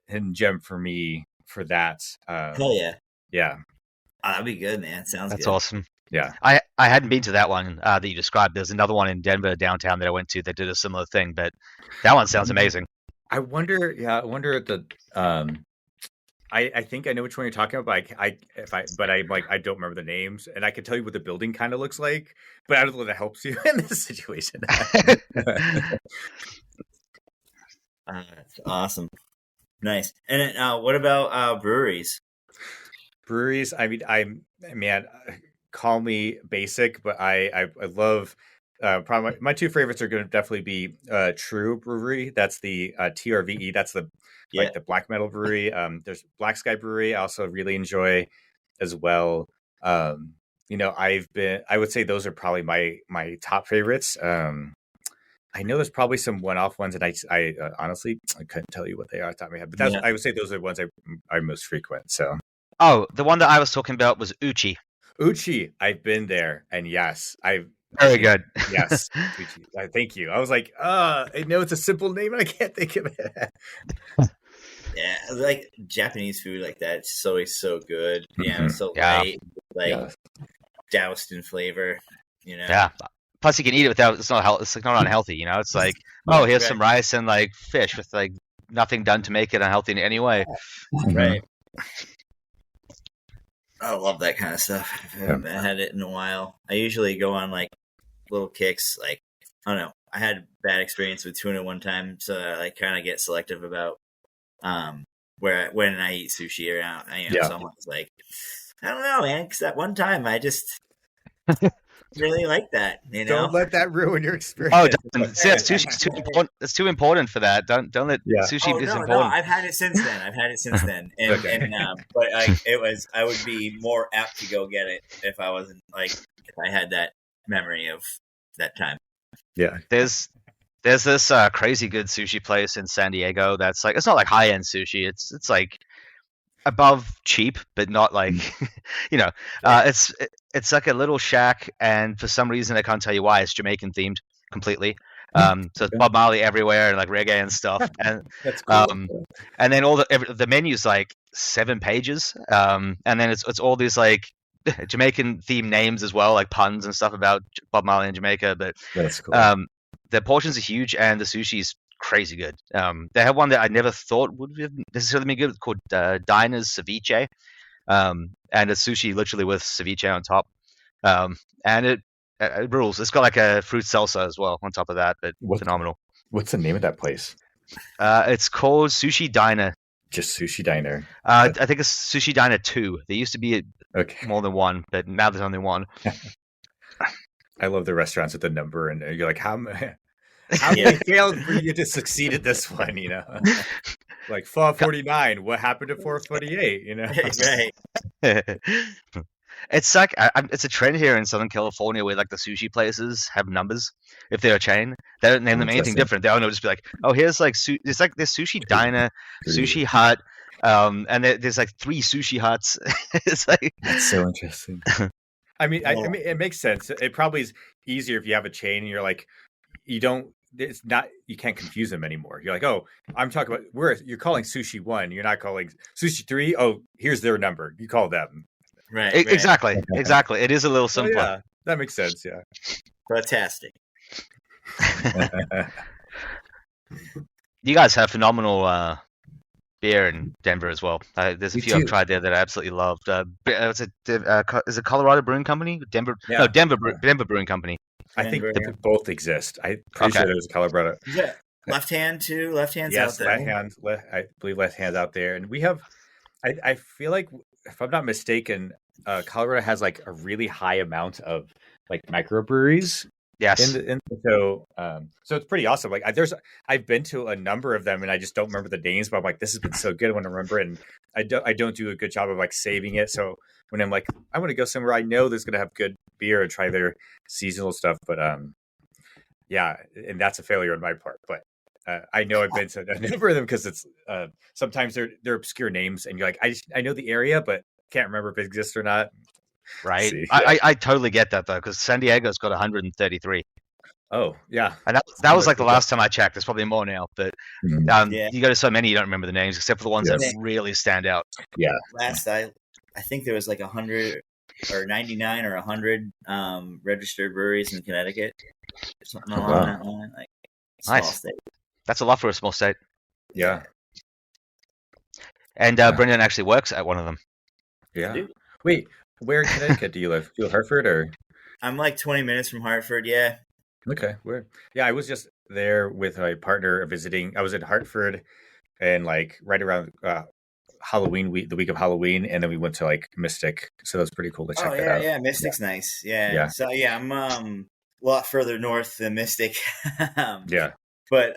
E: hidden gem for me for that.
F: Hell yeah.
E: Yeah.
F: Oh, that'd be good, man. Sounds
D: That's
F: good.
D: awesome.
E: Yeah.
D: I hadn't been to that one that you described. There's another one in Denver downtown that I went to that did a similar thing, but that one sounds amazing.
E: I wonder at the I think I know which one you're talking about, but I don't remember the names, and I can tell you what the building kind of looks like, but I don't know if that helps you in this situation.
F: That's awesome. Nice. And then, what about breweries?
E: Breweries, I mean, call me basic, but I love. Probably my two favorites are going to definitely be True Brewery. That's the TRVE. That's the like the black metal brewery. There's Black Sky Brewery. I also really enjoy as well. I would say those are probably my top favorites. I know there's probably some one-off ones, and I honestly I couldn't tell you what they are off the top of my head. But I would say those are the ones I most frequent. So.
D: Oh, the one that I was talking about was Uchi.
E: Uchi, I've been there, and yes,
D: very good.
E: Yes, Uchi. Thank you. I was like, I know it's a simple name, and I can't think of it.
F: Yeah, like Japanese food like that. It's always so good. Yeah, it's so light, doused in flavor.
D: Yeah. Plus, you can eat it without. It's not unhealthy. It's like, here's some rice and like fish with like nothing done to make it unhealthy in any way.
F: Right. I love that kind of stuff. I haven't had it in a while. I usually go on like little kicks. Like, I don't know. I had a bad experience with tuna one time, so I like kind of get selective about when I eat sushi around. Someone's like, I don't know, man, because that one time I just really like that.
E: Don't let that ruin your experience.
D: See, sushi's too important. It's too important for that. Don't let sushi is important.
F: No, I've had it since then. And but I would be more apt to go get it if I wasn't like if I had that memory of that time.
E: Yeah.
D: There's this crazy good sushi place in San Diego that's like, it's not like high end sushi. It's like above cheap, but not like it's like a little shack, and for some reason I can't tell you why, it's Jamaican themed completely. So it's Bob Marley everywhere and like reggae and stuff, and
E: that's cool.
D: And then all the menu's like 7 pages, and then it's all these like Jamaican themed names as well, like puns and stuff about Bob Marley and Jamaica. But
E: that's cool.
D: The portions are huge, and the sushi's crazy good. They have one that I never thought would have necessarily been good, called Diners Ceviche, and it's sushi literally with ceviche on top, and it rules. It's got like a fruit salsa as well on top of that, but phenomenal.
E: What's the name of that place?
D: It's called Sushi Diner.
E: Just Sushi Diner.
D: I think it's Sushi Diner 2. There used to be more than one, but now there's only one.
E: I love the restaurants with the number, and you're like, how many failed for you to succeed at this one? Like 449. What happened to 448?
F: Right.
D: It's like it's a trend here in Southern California where like the sushi places have numbers. If they're a chain, they don't name them anything
E: Interesting.
D: different. They'll just be like, oh, here's like it's like there's sushi diner,
E: Crazy.
D: sushi hut, and there's like 3 sushi huts. It's like
E: That's so interesting. I mean, I mean, it makes sense. It probably is easier if you have a chain and you're like, you can't confuse them anymore. You're like, oh, I'm talking about you're calling sushi 1. You're not calling sushi 3. Oh, here's their number. You call them.
F: Right.
D: Exactly. It is a little simpler.
E: Oh, yeah, that makes sense. Yeah.
F: Fantastic.
D: You guys have phenomenal beer in Denver as well. There's a
E: We
D: few I've
E: do.
D: tried there that I absolutely loved. Is it Colorado Brewing Company? Denver?
E: Yeah.
D: No, Denver Brewing Company.
E: I think
F: Denver.
E: they both exist. I'm pretty
D: Okay.
E: sure there's a Colorado.
F: Yeah. Left hand too. Left hand's out
E: Yes,
F: there.
E: I believe left hand's out there, and we have. I feel like, if I'm not mistaken, Colorado has like a really high amount of like microbreweries.
D: Yes.
E: So it's pretty awesome. Like I've been to a number of them, and I just don't remember the names. But I'm like, this has been so good. I want to remember it, and I don't do a good job of like saving it. So when I'm like, I want to go somewhere I know there's gonna have good beer and try their seasonal stuff. But yeah, and that's a failure on my part. But I know I've been to a number of them because it's sometimes they're obscure names, and you're like, I know the area, but can't remember if it exists or not.
D: Right.
E: See,
D: I totally get that though, because San Diego's got 133,
E: Oh yeah,
D: and that was like the last time I checked. There's probably more now, but
F: Yeah.
D: you go to so many you don't remember the names except for the ones
E: Yes.
D: that really stand out.
F: Last I think there was like 100 or 99 or 100 registered breweries in Connecticut. Something along
E: Wow.
F: that line. Like small
D: Nice.
F: state.
D: That's a lot for a small state.
E: yeah,
D: And
E: Yeah.
D: Brendan actually works at one of them.
E: yeah.
F: do.
E: Wait, where in Connecticut do you live? Do you live Hartford or?
F: I'm like 20 minutes from Hartford. Yeah.
E: Okay, where? Yeah, I was just there with my partner visiting. I was in Hartford, and like right around Halloween week, the week of Halloween, and then we went to like Mystic. So that was pretty cool to check
F: Oh
E: that
F: yeah,
E: out.
F: yeah. Mystic's nice. Yeah.
E: Yeah.
F: So yeah, I'm a lot further north than Mystic.
E: Yeah.
F: But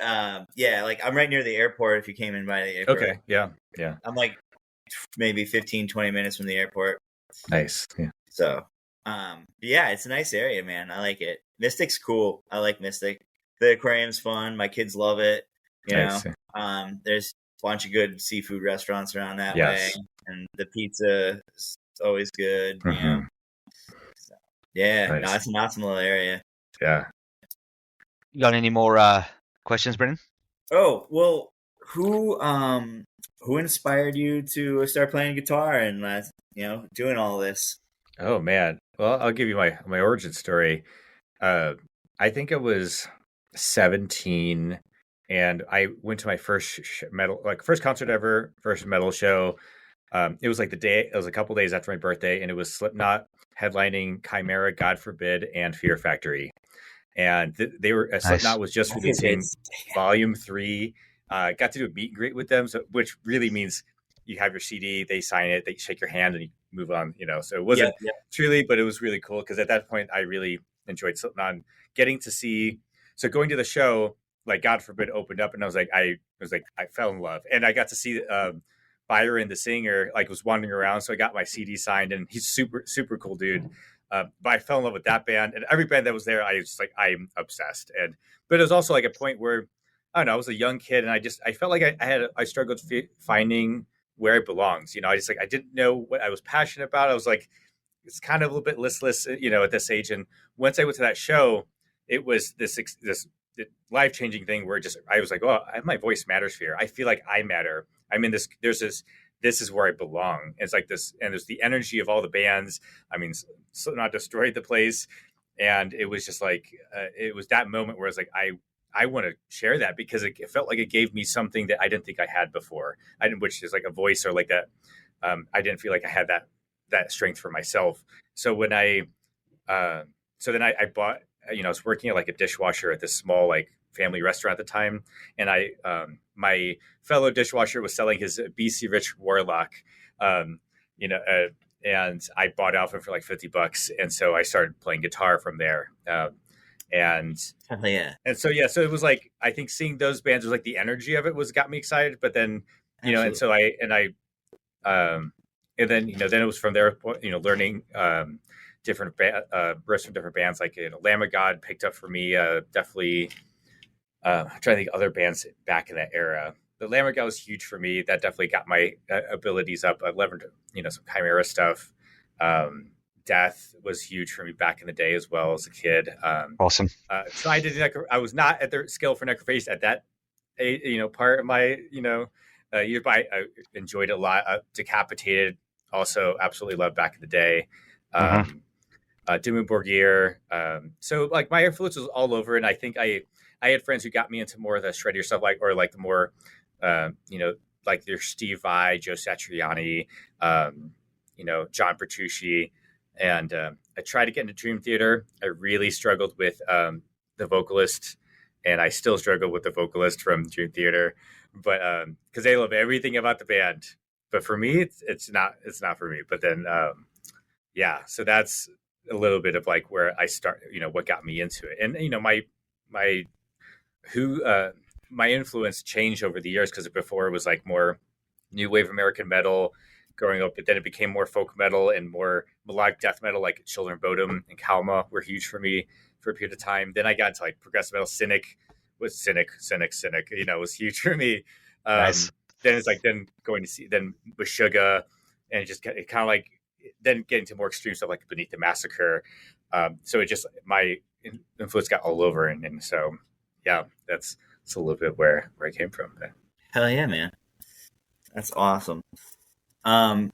F: yeah, like I'm right near the airport. If you came in by the airport.
E: Okay. Yeah. Yeah.
F: I'm like maybe 15, 20 minutes from the airport.
E: Nice. Yeah.
F: So, yeah, it's a nice area, man. I like it. Mystic's cool. I like Mystic. The aquarium's fun. My kids love it. You
E: Nice.
F: know, there's a bunch of good seafood restaurants around that
E: Yes.
F: way, and the pizza is always good. You know,
E: Mhm.
F: so, yeah,
E: Nice.
F: no, it's an awesome little area.
E: Yeah.
D: You got any more questions, Brendan?
F: Oh well, who inspired you to start playing guitar and doing all this?
E: Oh man. Well, I'll give you my origin story. I think I was 17, and I went to my first first concert ever, first metal show. It was like it was a couple days after my birthday, and it was Slipknot headlining Chimera, God Forbid, and Fear Factory. And they were Slipknot was just releasing Volume 3. Got to do a meet and greet with them, which really means you have your CD, they sign it, they shake your hand, and you move on. So it wasn't truly, but it was really cool because at that point I really enjoyed Slipknot. Getting to see, so going to the show, like God Forbid opened up, and I fell in love, and I got to see Byron, the singer, like was wandering around, so I got my CD signed, and he's super cool dude. But I fell in love with that band, and every band that was there, I was just like, I'm obsessed. But it was also like a point where I don't know, I was a young kid, and I felt like I struggled finding where I belonged. I didn't know what I was passionate about. I was like, it's kind of a little bit listless, at this age. And once I went to that show, it was this life-changing thing where I was like, oh, my voice matters here. I feel like I matter. I'm in this. This is where I belong. It's like this, and there's the energy of all the bands. I mean, Slipknot destroyed the place, and it was just like it was that moment where I was like, I want to share that because it felt like it gave me something that I didn't think I had before. Which is like a voice or like that. I didn't feel like I had that strength for myself. So when then I bought. I was working at like a dishwasher at this small like family restaurant at the time, and my fellow dishwasher was selling his BC Rich Warlock, and I bought it off him for like $50, and so I started playing guitar from there. And so it was like I think seeing those bands was like the energy of it got me excited, but then
F: Absolutely.
E: and so I and then then it was from there, learning different riffs from different bands, like Lamb of God picked up for me, definitely. I'm trying to think of other bands back in that era. The Lamb of God was huge for me. That definitely got my abilities up. I learned some Chimera stuff. Death was huge for me back in the day as well as a kid.
D: Awesome.
E: So I was not at the skill for necrophage at that part of my year, but I enjoyed it a lot. Decapitated also absolutely loved back in the day. Dimmu Borgir. So like my influence was all over, and I think I had friends who got me into more of the shreddier stuff, like the more like your Steve Vai, Joe Satriani, John Bertucci, and I tried to get into Dream Theater. I really struggled with the vocalist, and I still struggle with the vocalist from Dream Theater, but because they love everything about the band, but for me, it's not for me. But then, so that's a little bit of like where I start, what got me into it, and my influence changed over the years, because before it was like more new wave American metal growing up, but then it became more folk metal and more melodic death metal, like Children of Bodom and Kalma were huge for me for a period of time. Then I got into like progressive metal. Cynic was was huge for me.
D: Nice.
E: Then it's like going to see then with Suga, and it kind of like then getting to more extreme stuff like Beneath the Massacre. So it just, my influence got all over, and so that's a little bit where I came from.
F: Hell yeah, man, that's awesome. What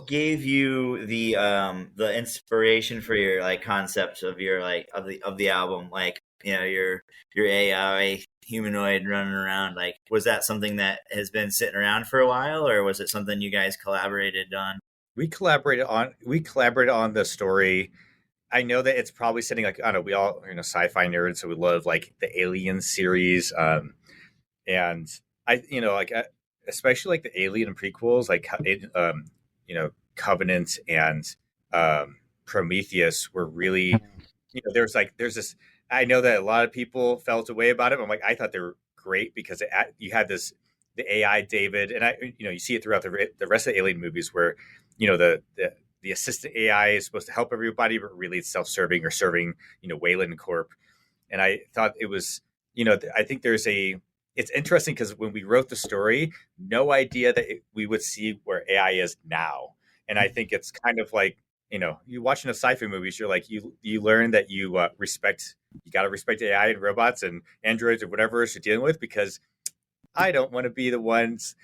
F: gave you the inspiration for your like concepts of your like of the album, like your AI humanoid running around? Like, was that something that has been sitting around for a while, or was it something you guys collaborated on?
E: We collaborated on the story. I know that it's probably sitting like, I don't know, we all are sci-fi nerds, so we love like the Alien series, and I especially like the Alien prequels, like Covenant and Prometheus were really, there's this. I know that a lot of people felt a way about it. But I'm like, I thought they were great because you had the AI David, and you see it throughout the rest of the Alien movies where the assistant AI is supposed to help everybody, but really it's self-serving or serving Wayland Corp. And I thought it was I think it's interesting because when we wrote the story, no idea that we would see where AI is now. And I think it's kind of like, you watching a sci-fi movies, you're like, you learn that you got to respect AI and robots and androids or whatever you're dealing with, because I don't want to be the ones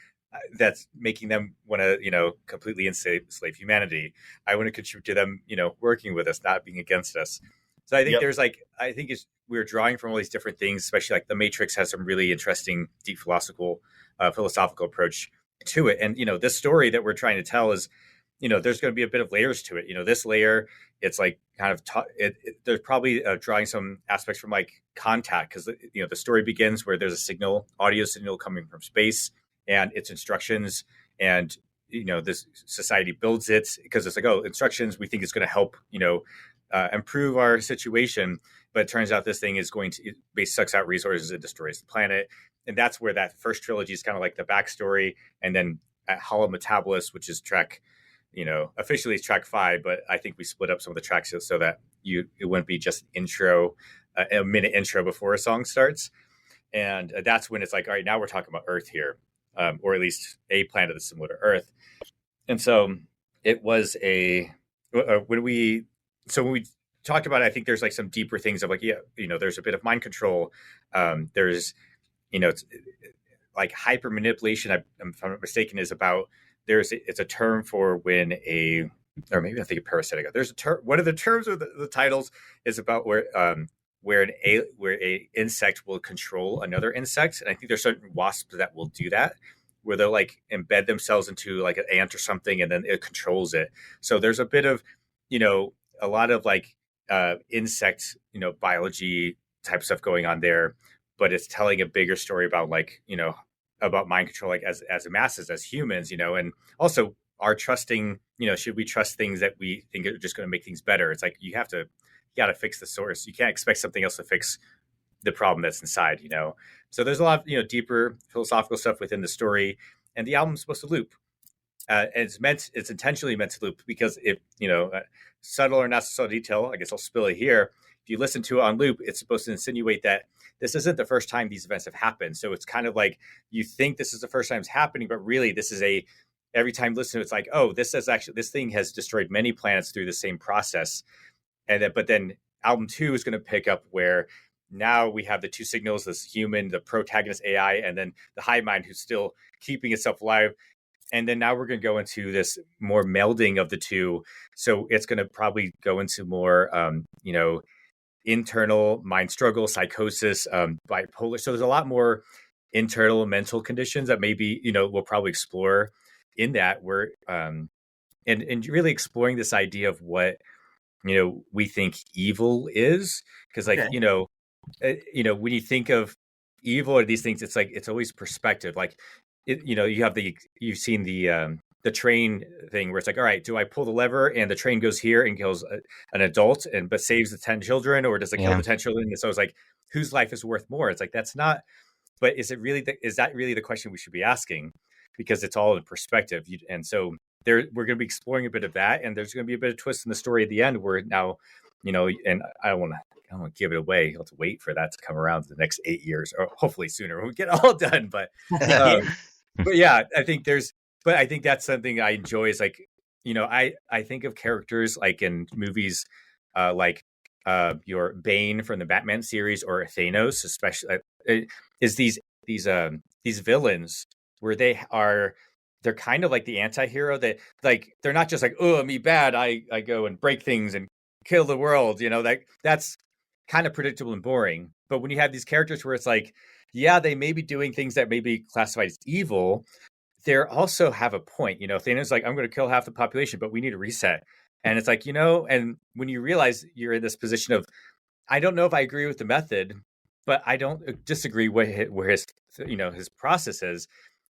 E: that's making them want to, completely enslave humanity. I want to contribute to them, working with us, not being against us. So I think we're drawing from all these different things, especially like The Matrix has some really interesting, deep philosophical approach to it. And, this story that we're trying to tell is, there's going to be a bit of layers to it. This layer, it's like kind of, there's probably drawing some aspects from like Contact, because, the story begins where there's a audio signal coming from space and its instructions. And, this society builds it because it's like, oh, instructions, we think it's going to help, improve our situation. But it turns out this thing is going to sucks out resources and destroys the planet. And that's where that first trilogy is kind of like the backstory. And then at Hollow Metabolist, which is track, officially it's track 5, but I think we split up some of the tracks so that it wouldn't be just intro, a minute intro before a song starts. And that's when it's like, all right, now we're talking about Earth here, or at least a planet that's similar to Earth. And so it was when we talked about it, I think there's like some deeper things of like, there's a bit of mind control. There's, it's like hyper manipulation. If I'm not mistaken, is about it's a term for when or maybe I think of Parasitica. There's a term. One of the terms of the titles is about where a insect will control another insect, and I think there's certain wasps that will do that, where they'll like embed themselves into like an ant or something, and then it controls it. So there's a bit of a lot of like insect biology type stuff going on there, but it's telling a bigger story about like about mind control, like as a masses, as humans, and also our trusting, should we trust things that we think are just going to make things better? It's like you got to fix the source. You can't expect something else to fix the problem that's inside. So there's a lot of deeper philosophical stuff within the story. and the album's supposed to loop. It's intentionally meant to loop because if subtle or not so subtle detail, I guess I'll spill it here. If you listen to it on loop, it's supposed to insinuate that this isn't the first time these events have happened. So it's kind of like you think this is the first time it's happening, but really this is every time you listen to it, it's like, oh, this thing has destroyed many planets through the same process. But then album 2 is going to pick up where now we have the two signals, this human, the protagonist AI, and then the hive mind who's still keeping itself alive. And then now we're going to go into this more melding of the two. So it's going to probably go into more, internal mind struggle, psychosis, bipolar. So there's a lot more internal mental conditions that maybe, we'll probably explore in that. We're and really exploring this idea of what, we think evil is. Because when you think of evil or these things, it's like, it's always perspective. Like, you've seen the train thing where it's like, all right, do I pull the lever and the train goes here and kills an adult but saves the 10 children, or does it kill the 10 children? And so it's like, whose life is worth more? It's like, that's not, but is that really the question we should be asking? Because it's all in perspective. And so we're going to be exploring a bit of that, and there's going to be a bit of twist in the story at the end where now, and I don't want to give it away. You'll have to wait for that to come around the next 8 years, or hopefully sooner when we get all done. But but yeah, I think that's something I enjoy is like, I think of characters like in movies, like your Bane from the Batman series or Thanos, especially is these villains where they're kind of like the anti-hero that like, they're not just like, oh, me bad. I go and break things and kill the world. That's kind of predictable and boring. But when you have these characters where it's like, yeah, they may be doing things that may be classified as evil, they also have a point. Thanos is like, I'm going to kill half the population, but we need a reset. And it's like, and when you realize you're in this position of, I don't know if I agree with the method, but I don't disagree where his process is.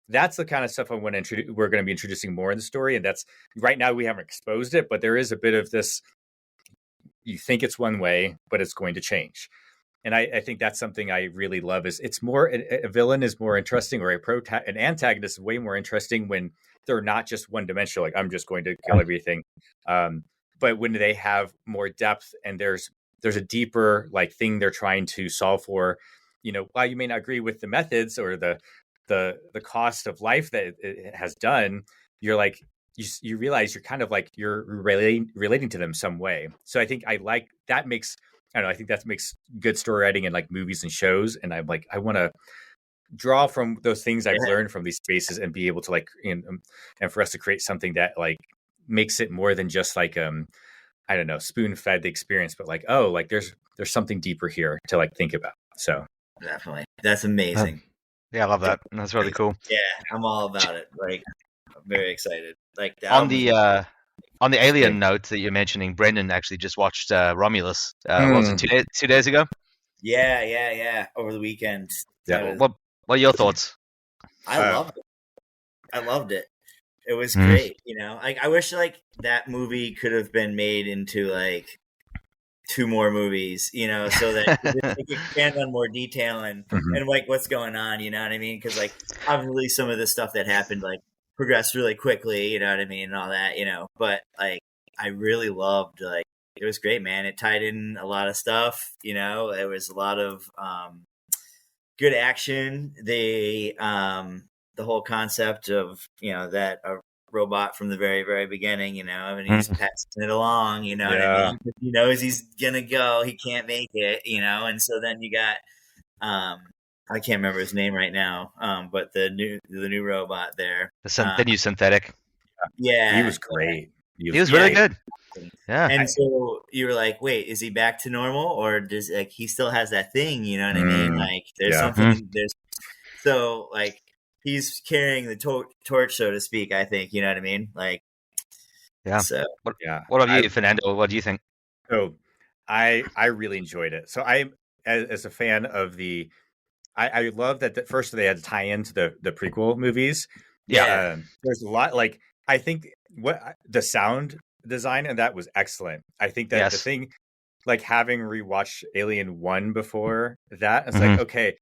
E: That's the kind of stuff we're going to be introducing more in the story. And that's right now we haven't exposed it, but there is a bit of this, you think it's one way, but it's going to change. And I think that's something I really love is it's more, a villain is more interesting, or an antagonist is way more interesting when they're not just one dimensional, like I'm just going to kill everything. But when they have more depth and there's a deeper like thing they're trying to solve for, while you may not agree with the methods or the cost of life that it has done, you're like, you realize you're kind of like you're relating to them some way. So I think that makes good story writing in like movies and shows. And I'm like, I want to draw from those things I've learned from these spaces and be able to like, and for us to create something that like makes it more than just like, I don't know, spoon fed the experience, but like, oh, like there's something deeper here to like think about. So
F: definitely. That's amazing.
D: Yeah, I love that. That's really cool.
F: Yeah, I'm all about it. Like, I'm very excited. Like
D: on the Alien note that you're mentioning, Brendan actually just watched Romulus. Was it 2 days ago?
F: Yeah. Over the weekend.
D: Yeah. What are your thoughts?
F: I loved it. It was great. I wish like that movie could have been made into like 2 more movies, so that they could expand on more detail and like what's going on, you know what I mean? Because like obviously some of the stuff that happened like progressed really quickly, you know what I mean, and all that, but like I really loved, like, it was great, man. It tied in a lot of stuff, there was a lot of good action. The whole concept of that a robot from the very, very beginning, he's passing it along, what I mean? He knows he's gonna go, he can't make it, and so then you got I can't remember his name right now, but the new robot there,
D: the new synthetic.
F: Yeah,
E: he was great.
D: He was really good. Yeah,
F: and so you were like, wait, is he back to normal, or does like he still has that thing? You know what I mean? Like, there's something. There's so like he's carrying the torch, so to speak. I think, you know what I mean? Like,
D: yeah.
F: So
D: what about you, Fernando? What do you think?
E: So, I really enjoyed it. So I, as a fan of the. I love that first they had to tie into the prequel movies.
F: Yeah.
E: There's a lot, like, I think the sound design and that was excellent. I think that the thing, like having rewatched Alien 1 before that, it's like, okay,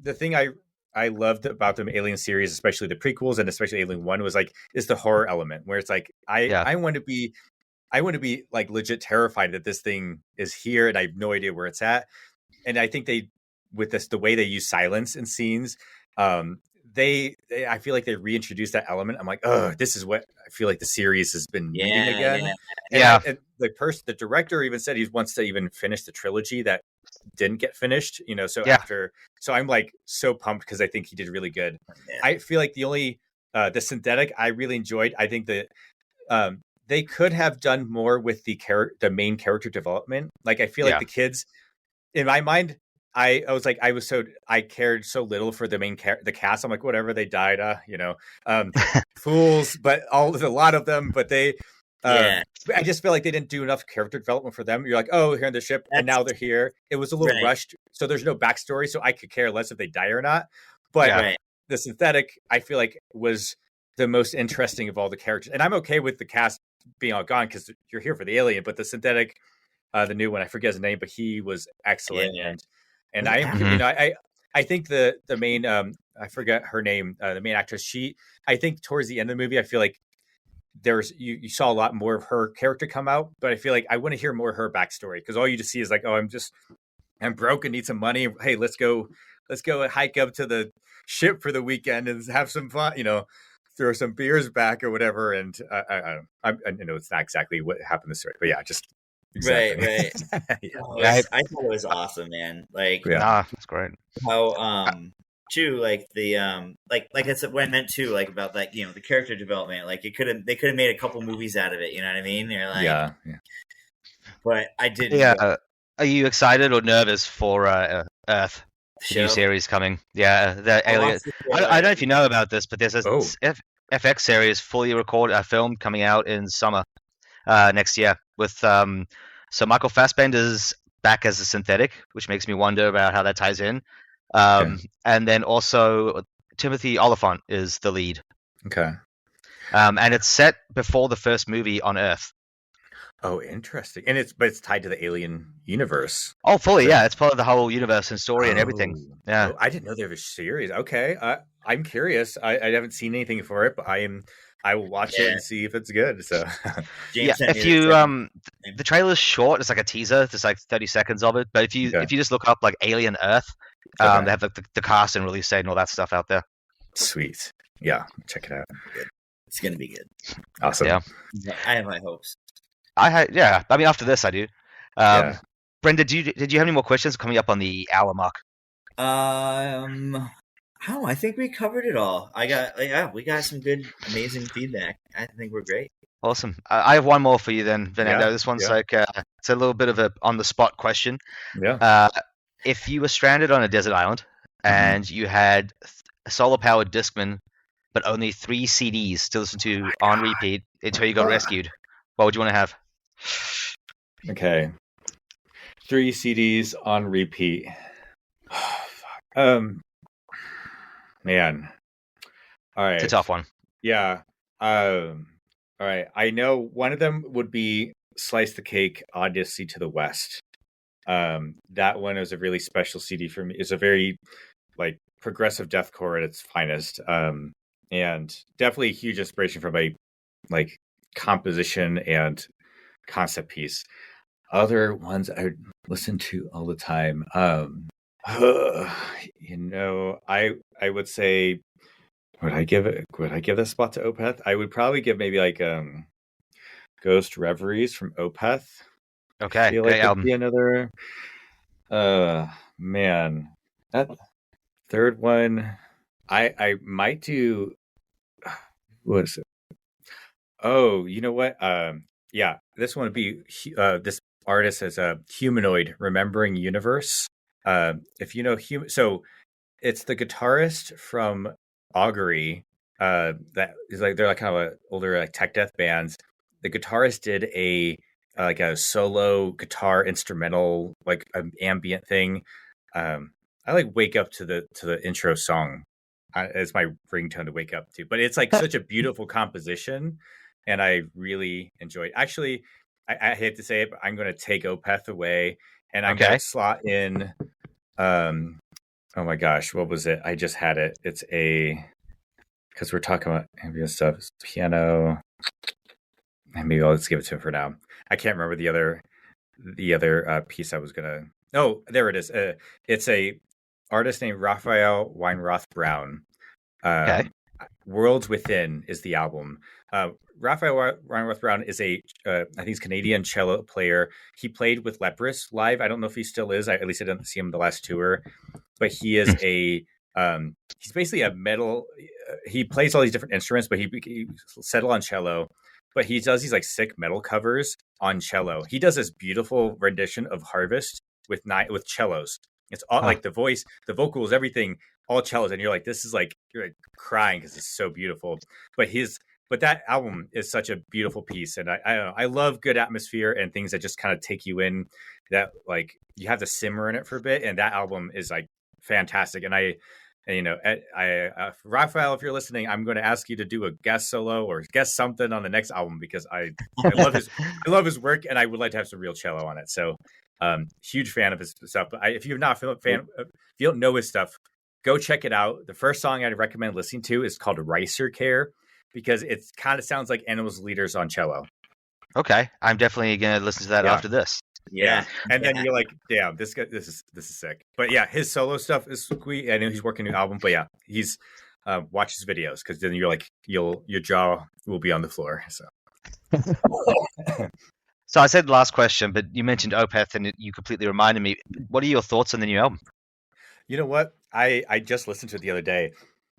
E: the thing I I loved about the Alien series, especially the prequels and especially Alien 1, was like is the horror element where it's like
D: Yeah.
E: I want to be like legit terrified that this thing is here and I have no idea where it's at. And I think they with this the way they use silence in scenes, they I feel like they reintroduced that element. I'm like, oh, this is what I feel like the series has been needing again.
D: Yeah.
E: And the director even said he wants to even finish the trilogy that didn't get finished, so
D: Yeah.
E: so I'm like so pumped because I think he did really good.
F: Yeah.
E: I feel like the only the synthetic I really enjoyed. I think that they could have done more with the main character development. Like I feel like the kids in my mind, I was like I cared so little for the the cast. I'm like, whatever, they died, fools, but a lot of them, but they I just feel like they didn't do enough character development for them. You're like, oh, here on the ship, and now they're here. It was a little rushed, so there's no backstory, so I could care less if they die or not. But the synthetic, I feel like, was the most interesting of all the characters, and I'm okay with the cast being all gone because you're here for the alien. But the synthetic, the new one, I forget his name, but he was excellent, and I am, I think the main, I forget her name, the main actress. I think towards the end of the movie, I feel like there's you saw a lot more of her character come out, but I feel like I want to hear more of her backstory because all you just see is like, oh, I'm broke and need some money. Hey, let's go hike up to the ship for the weekend and have some fun, throw some beers back or whatever. And I know it's not exactly what happened this story, but yeah, just exactly.
F: Right. I thought it was awesome, man. Like,
D: that's great.
F: How too, like the like I said, what I meant too, like about like the character development, like they could have made a couple movies out of it. You know what I mean? They're like, yeah. But I did.
D: Yeah. Are you excited or nervous for Earth? The new series coming. Yeah, the Alien. I don't know if you know about this, but there's a FX series fully filmed coming out in summer next year with so Michael Fassbender's back as a synthetic, which makes me wonder about how that ties in. And then also Timothy Oliphant is the lead.
E: Okay.
D: And it's set before the first movie on Earth.
E: Oh, interesting. And it's tied to the Alien universe.
D: Oh, fully, yeah. It's part of the whole universe and story and everything. Yeah.
E: Oh, I didn't know there was a series. Okay. I'm curious. I haven't seen anything for it, but I will watch it and see if it's good. So
D: if you the trailer's short, it's like a teaser. There's like 30 seconds of it. But if you just look up like Alien Earth, they have the cast and release date and all that stuff out there.
E: Sweet. Yeah, check it out.
F: It's gonna be good.
E: Awesome.
D: Yeah.
F: I have my hopes.
D: I mean, after this, I do. Brenda, did you have any more questions coming up on the hour mark?
F: I think we covered it all. We got some good, amazing feedback. I think we're great.
D: Awesome. I have one more for you then, Fernando. This one's like it's a little bit of a on the spot question.
E: Yeah.
D: If you were stranded on a desert island and you had a solar powered Discman, but only 3 CDs to listen to on repeat until you got rescued, what would you want to have?
E: Okay. 3 CDs on repeat. Man. All right.
D: It's a tough one.
E: Yeah. All right. I know one of them would be Slice the Cake, Odyssey to the West. That one was a really special CD for me. It's a very like progressive deathcore at its finest. And definitely a huge inspiration for my like composition and concept piece. Other ones I listen to all the time. I would say, would I give this spot to Opeth? I would probably give maybe like Ghost Reveries from Opeth.
D: Okay,
E: I feel
D: great
E: like
D: album.
E: Be another man. That third one I might do. What is it? Oh, you know what? Yeah, this one would be this artist as a Humanoid, Remembering Universe. If you know so it's the guitarist from Augury. That is like they're like kind of a older like tech death bands. The guitarist did a solo guitar instrumental like an ambient thing. I like wake up to the intro song. It's my ringtone to wake up to, but it's like such a beautiful composition, and I really enjoyed. Actually, I hate to say it, but I'm going to take Opeth away, and I'm going to slot in. Oh Oh my gosh, what was it? I just had it. It's because we're talking about ambient stuff. It's piano. And maybe I'll just give it to him for now. I can't remember the other piece I was gonna. Oh, there it is. It's a artist named Raphael Weinroth Brown.
D: Okay.
E: Worlds Within is the album. Raphael Weinroth Brown is I think he's Canadian cello player. He played with Leprous live. I don't know if he still is. At least I didn't see him the last tour. But he is he's basically a metal. He plays all these different instruments, but he settled on cello. But he does these like sick metal covers on cello. He does this beautiful rendition of Harvest with cellos. It's all like the voice, the vocals, everything, all cellos, and you're like, this is like you're like crying because it's so beautiful. But that album is such a beautiful piece, and I don't know, I love good atmosphere and things that just kind of take you in. That like you have to simmer in it for a bit, and that album is like fantastic. And Raphael, if you're listening, I'm going to ask you to do a guest solo or guest something on the next album because I love his work, and I would like to have some real cello on it. So, huge fan of his stuff. But if you're not a fan, if you don't know his stuff, go check it out. The first song I'd recommend listening to is called "Ricer Care" because it kind of sounds like Animals Leaders on cello.
D: Okay, I'm definitely gonna listen to that after this.
F: Yeah.
E: And then you're like, damn, this is sick. But yeah, his solo stuff is sweet. I know he's working a new album, but yeah, he's watch his videos because then you're like, your jaw will be on the floor. So.
D: So I said last question, but you mentioned Opeth, and you completely reminded me. What are your thoughts on the new album?
E: You know what? I just listened to it the other day.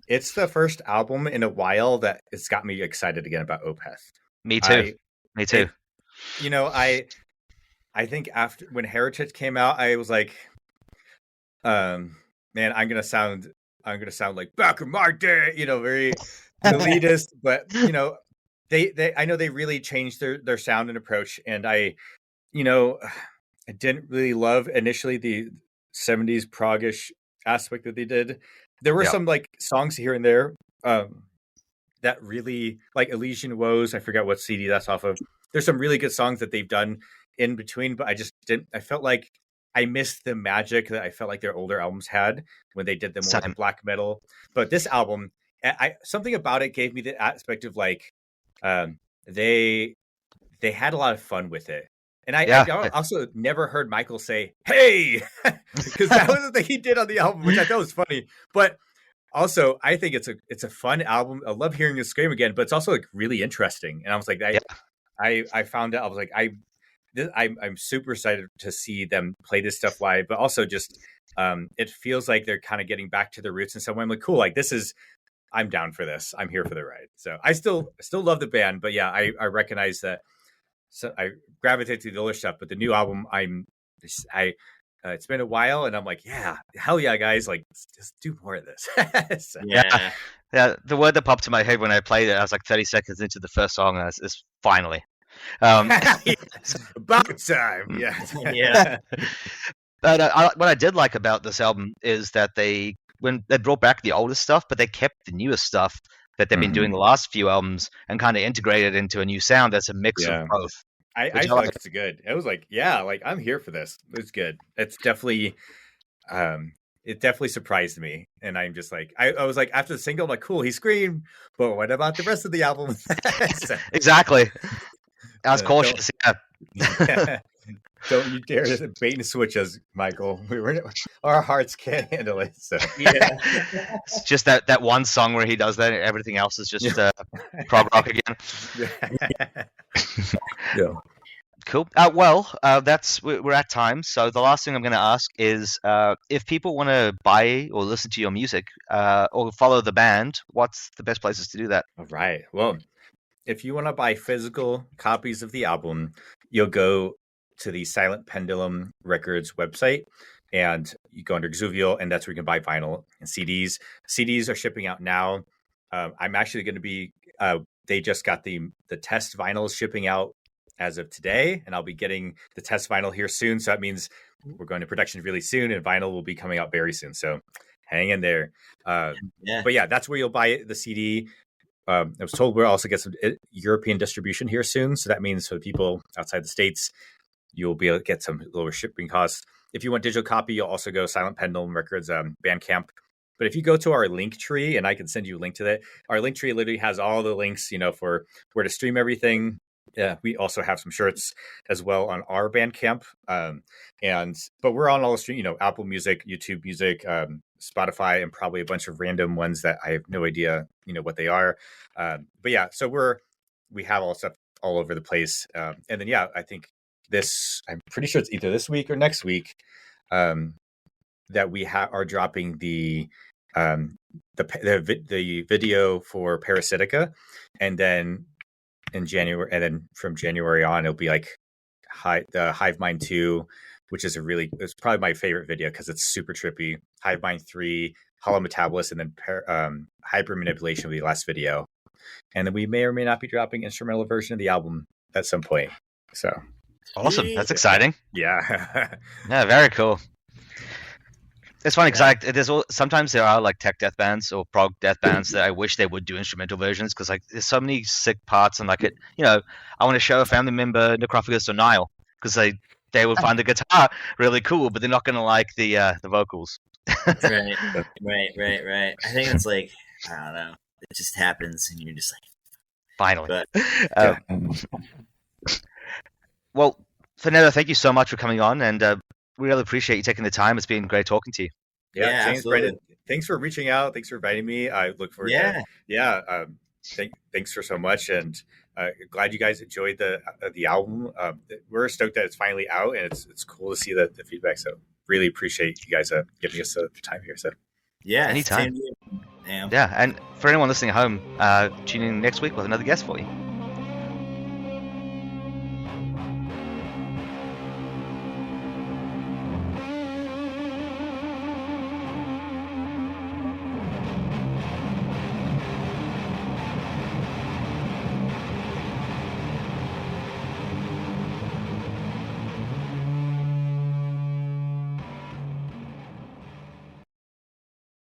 E: It's the first album in a while that it's got me excited again about Opeth.
D: Me too. Me too.
E: I think after when Heritage came out, I was like, man, I'm gonna sound like back in my day, very elitist. But they I know they really changed their sound and approach, and I didn't really love initially the 70s prog-ish aspect that they did. There were some like songs here and there that really like Elysian Woes. I forgot what CD that's off of. There's some really good songs that they've done in between, but I felt like I missed the magic that I felt like their older albums had when they did the more like black metal. But this album, something about it gave me the aspect of like they had a lot of fun with it. And I also never heard Michael say, "Hey," because that was the thing he did on the album, which I thought was funny. But also, I think it's a fun album. I love hearing him scream again, but it's also like really interesting. And I was like, I found out, I was like, I'm super excited to see them play this stuff live, but also just it feels like they're kind of getting back to their roots in some way. I'm like, cool, like I'm down for this. I'm here for the ride. So I still love the band, but yeah, I recognize that. So I gravitate to the older stuff, but the new album, it's been a while, and I'm like, yeah, hell yeah, guys, like just do more of this. So,
D: yeah. The word that popped to my head when I played it, I was like 30 seconds into the first song, and it's finally.
E: About time, yeah.
D: But what I did like about this album is that when they brought back the older stuff, but they kept the newest stuff that they've been doing the last few albums and kind of integrated into a new sound that's a mix of both.
E: I feel like it's good. It was like, yeah, like I'm here for this. It's good. It's definitely it definitely surprised me. And I'm just like, I was like, after the single, I'm like, cool, he screamed, but what about the rest of the album?
D: Exactly. I was cautious.
E: Don't you dare to bait and switch us, Michael. Our hearts can't handle it. So
D: it's just that one song where he does that, and everything else is just prog rock again.
E: Yeah.
D: Cool. We're at time. So the last thing I'm going to ask is if people want to buy or listen to your music or follow the band, what's the best places to do that?
E: All right. Well, if you want to buy physical copies of the album, you'll go to the Silent Pendulum Records website, and you go under Exuvial, and that's where you can buy vinyl and CDs. CDs are shipping out now. I'm actually going to be. They just got the test vinyls shipping out as of today, and I'll be getting the test vinyl here soon. So that means we're going to production really soon, and vinyl will be coming out very soon. So hang in there. But yeah, that's where you'll buy the CD. I was told we'll also get some European distribution here soon. So that means for people outside the States, you'll be able to get some lower shipping costs. If you want digital copy, you'll also go Silent Pendulum Records Bandcamp. But if you go to our link tree, and I can send you a link to that, our link tree literally has all the links, for where to stream everything. Yeah, we also have some shirts as well on our Bandcamp. But we're on all the stream, Apple Music, YouTube Music, Spotify, and probably a bunch of random ones that I have no idea, what they are. But yeah, so we have all stuff all over the place. And then, yeah, I think I'm pretty sure it's either this week or next week that we are dropping the video for Parasitica, and then in January, and then from January on, it'll be like the Hive Mind 2, which is it's probably my favorite video because it's super trippy. Hive Mind 3, Hollow Metabolist, and then Hyper Manipulation will be the last video. And then we may or may not be dropping instrumental version of the album at some point. So
D: awesome. That's exciting.
E: Yeah.
D: Yeah, very cool. It's funny because sometimes there are like tech death bands or prog death bands that I wish they would do instrumental versions, because like there's so many sick parts, and like I want to show a family member Necrophagus or Nile because they would find the guitar really cool, but they're not going to like the vocals.
F: Right. I think it's like, I don't know, it just happens, and you're just like,
D: finally.
F: But,
D: well, Fernando, thank you so much for coming on, and we really appreciate you taking the time. It's been great talking to you.
E: Yeah, James,
F: absolutely.
E: Brendan, thanks for reaching out. Thanks for inviting me. I look forward to thanks for so much, and glad you guys enjoyed the album. We're stoked that it's finally out, and it's cool to see the feedback. So really appreciate you guys giving us the time here. So
F: yeah,
D: anytime.
F: Yeah,
D: Yeah, and for anyone listening at home, tune in next week with another guest for you.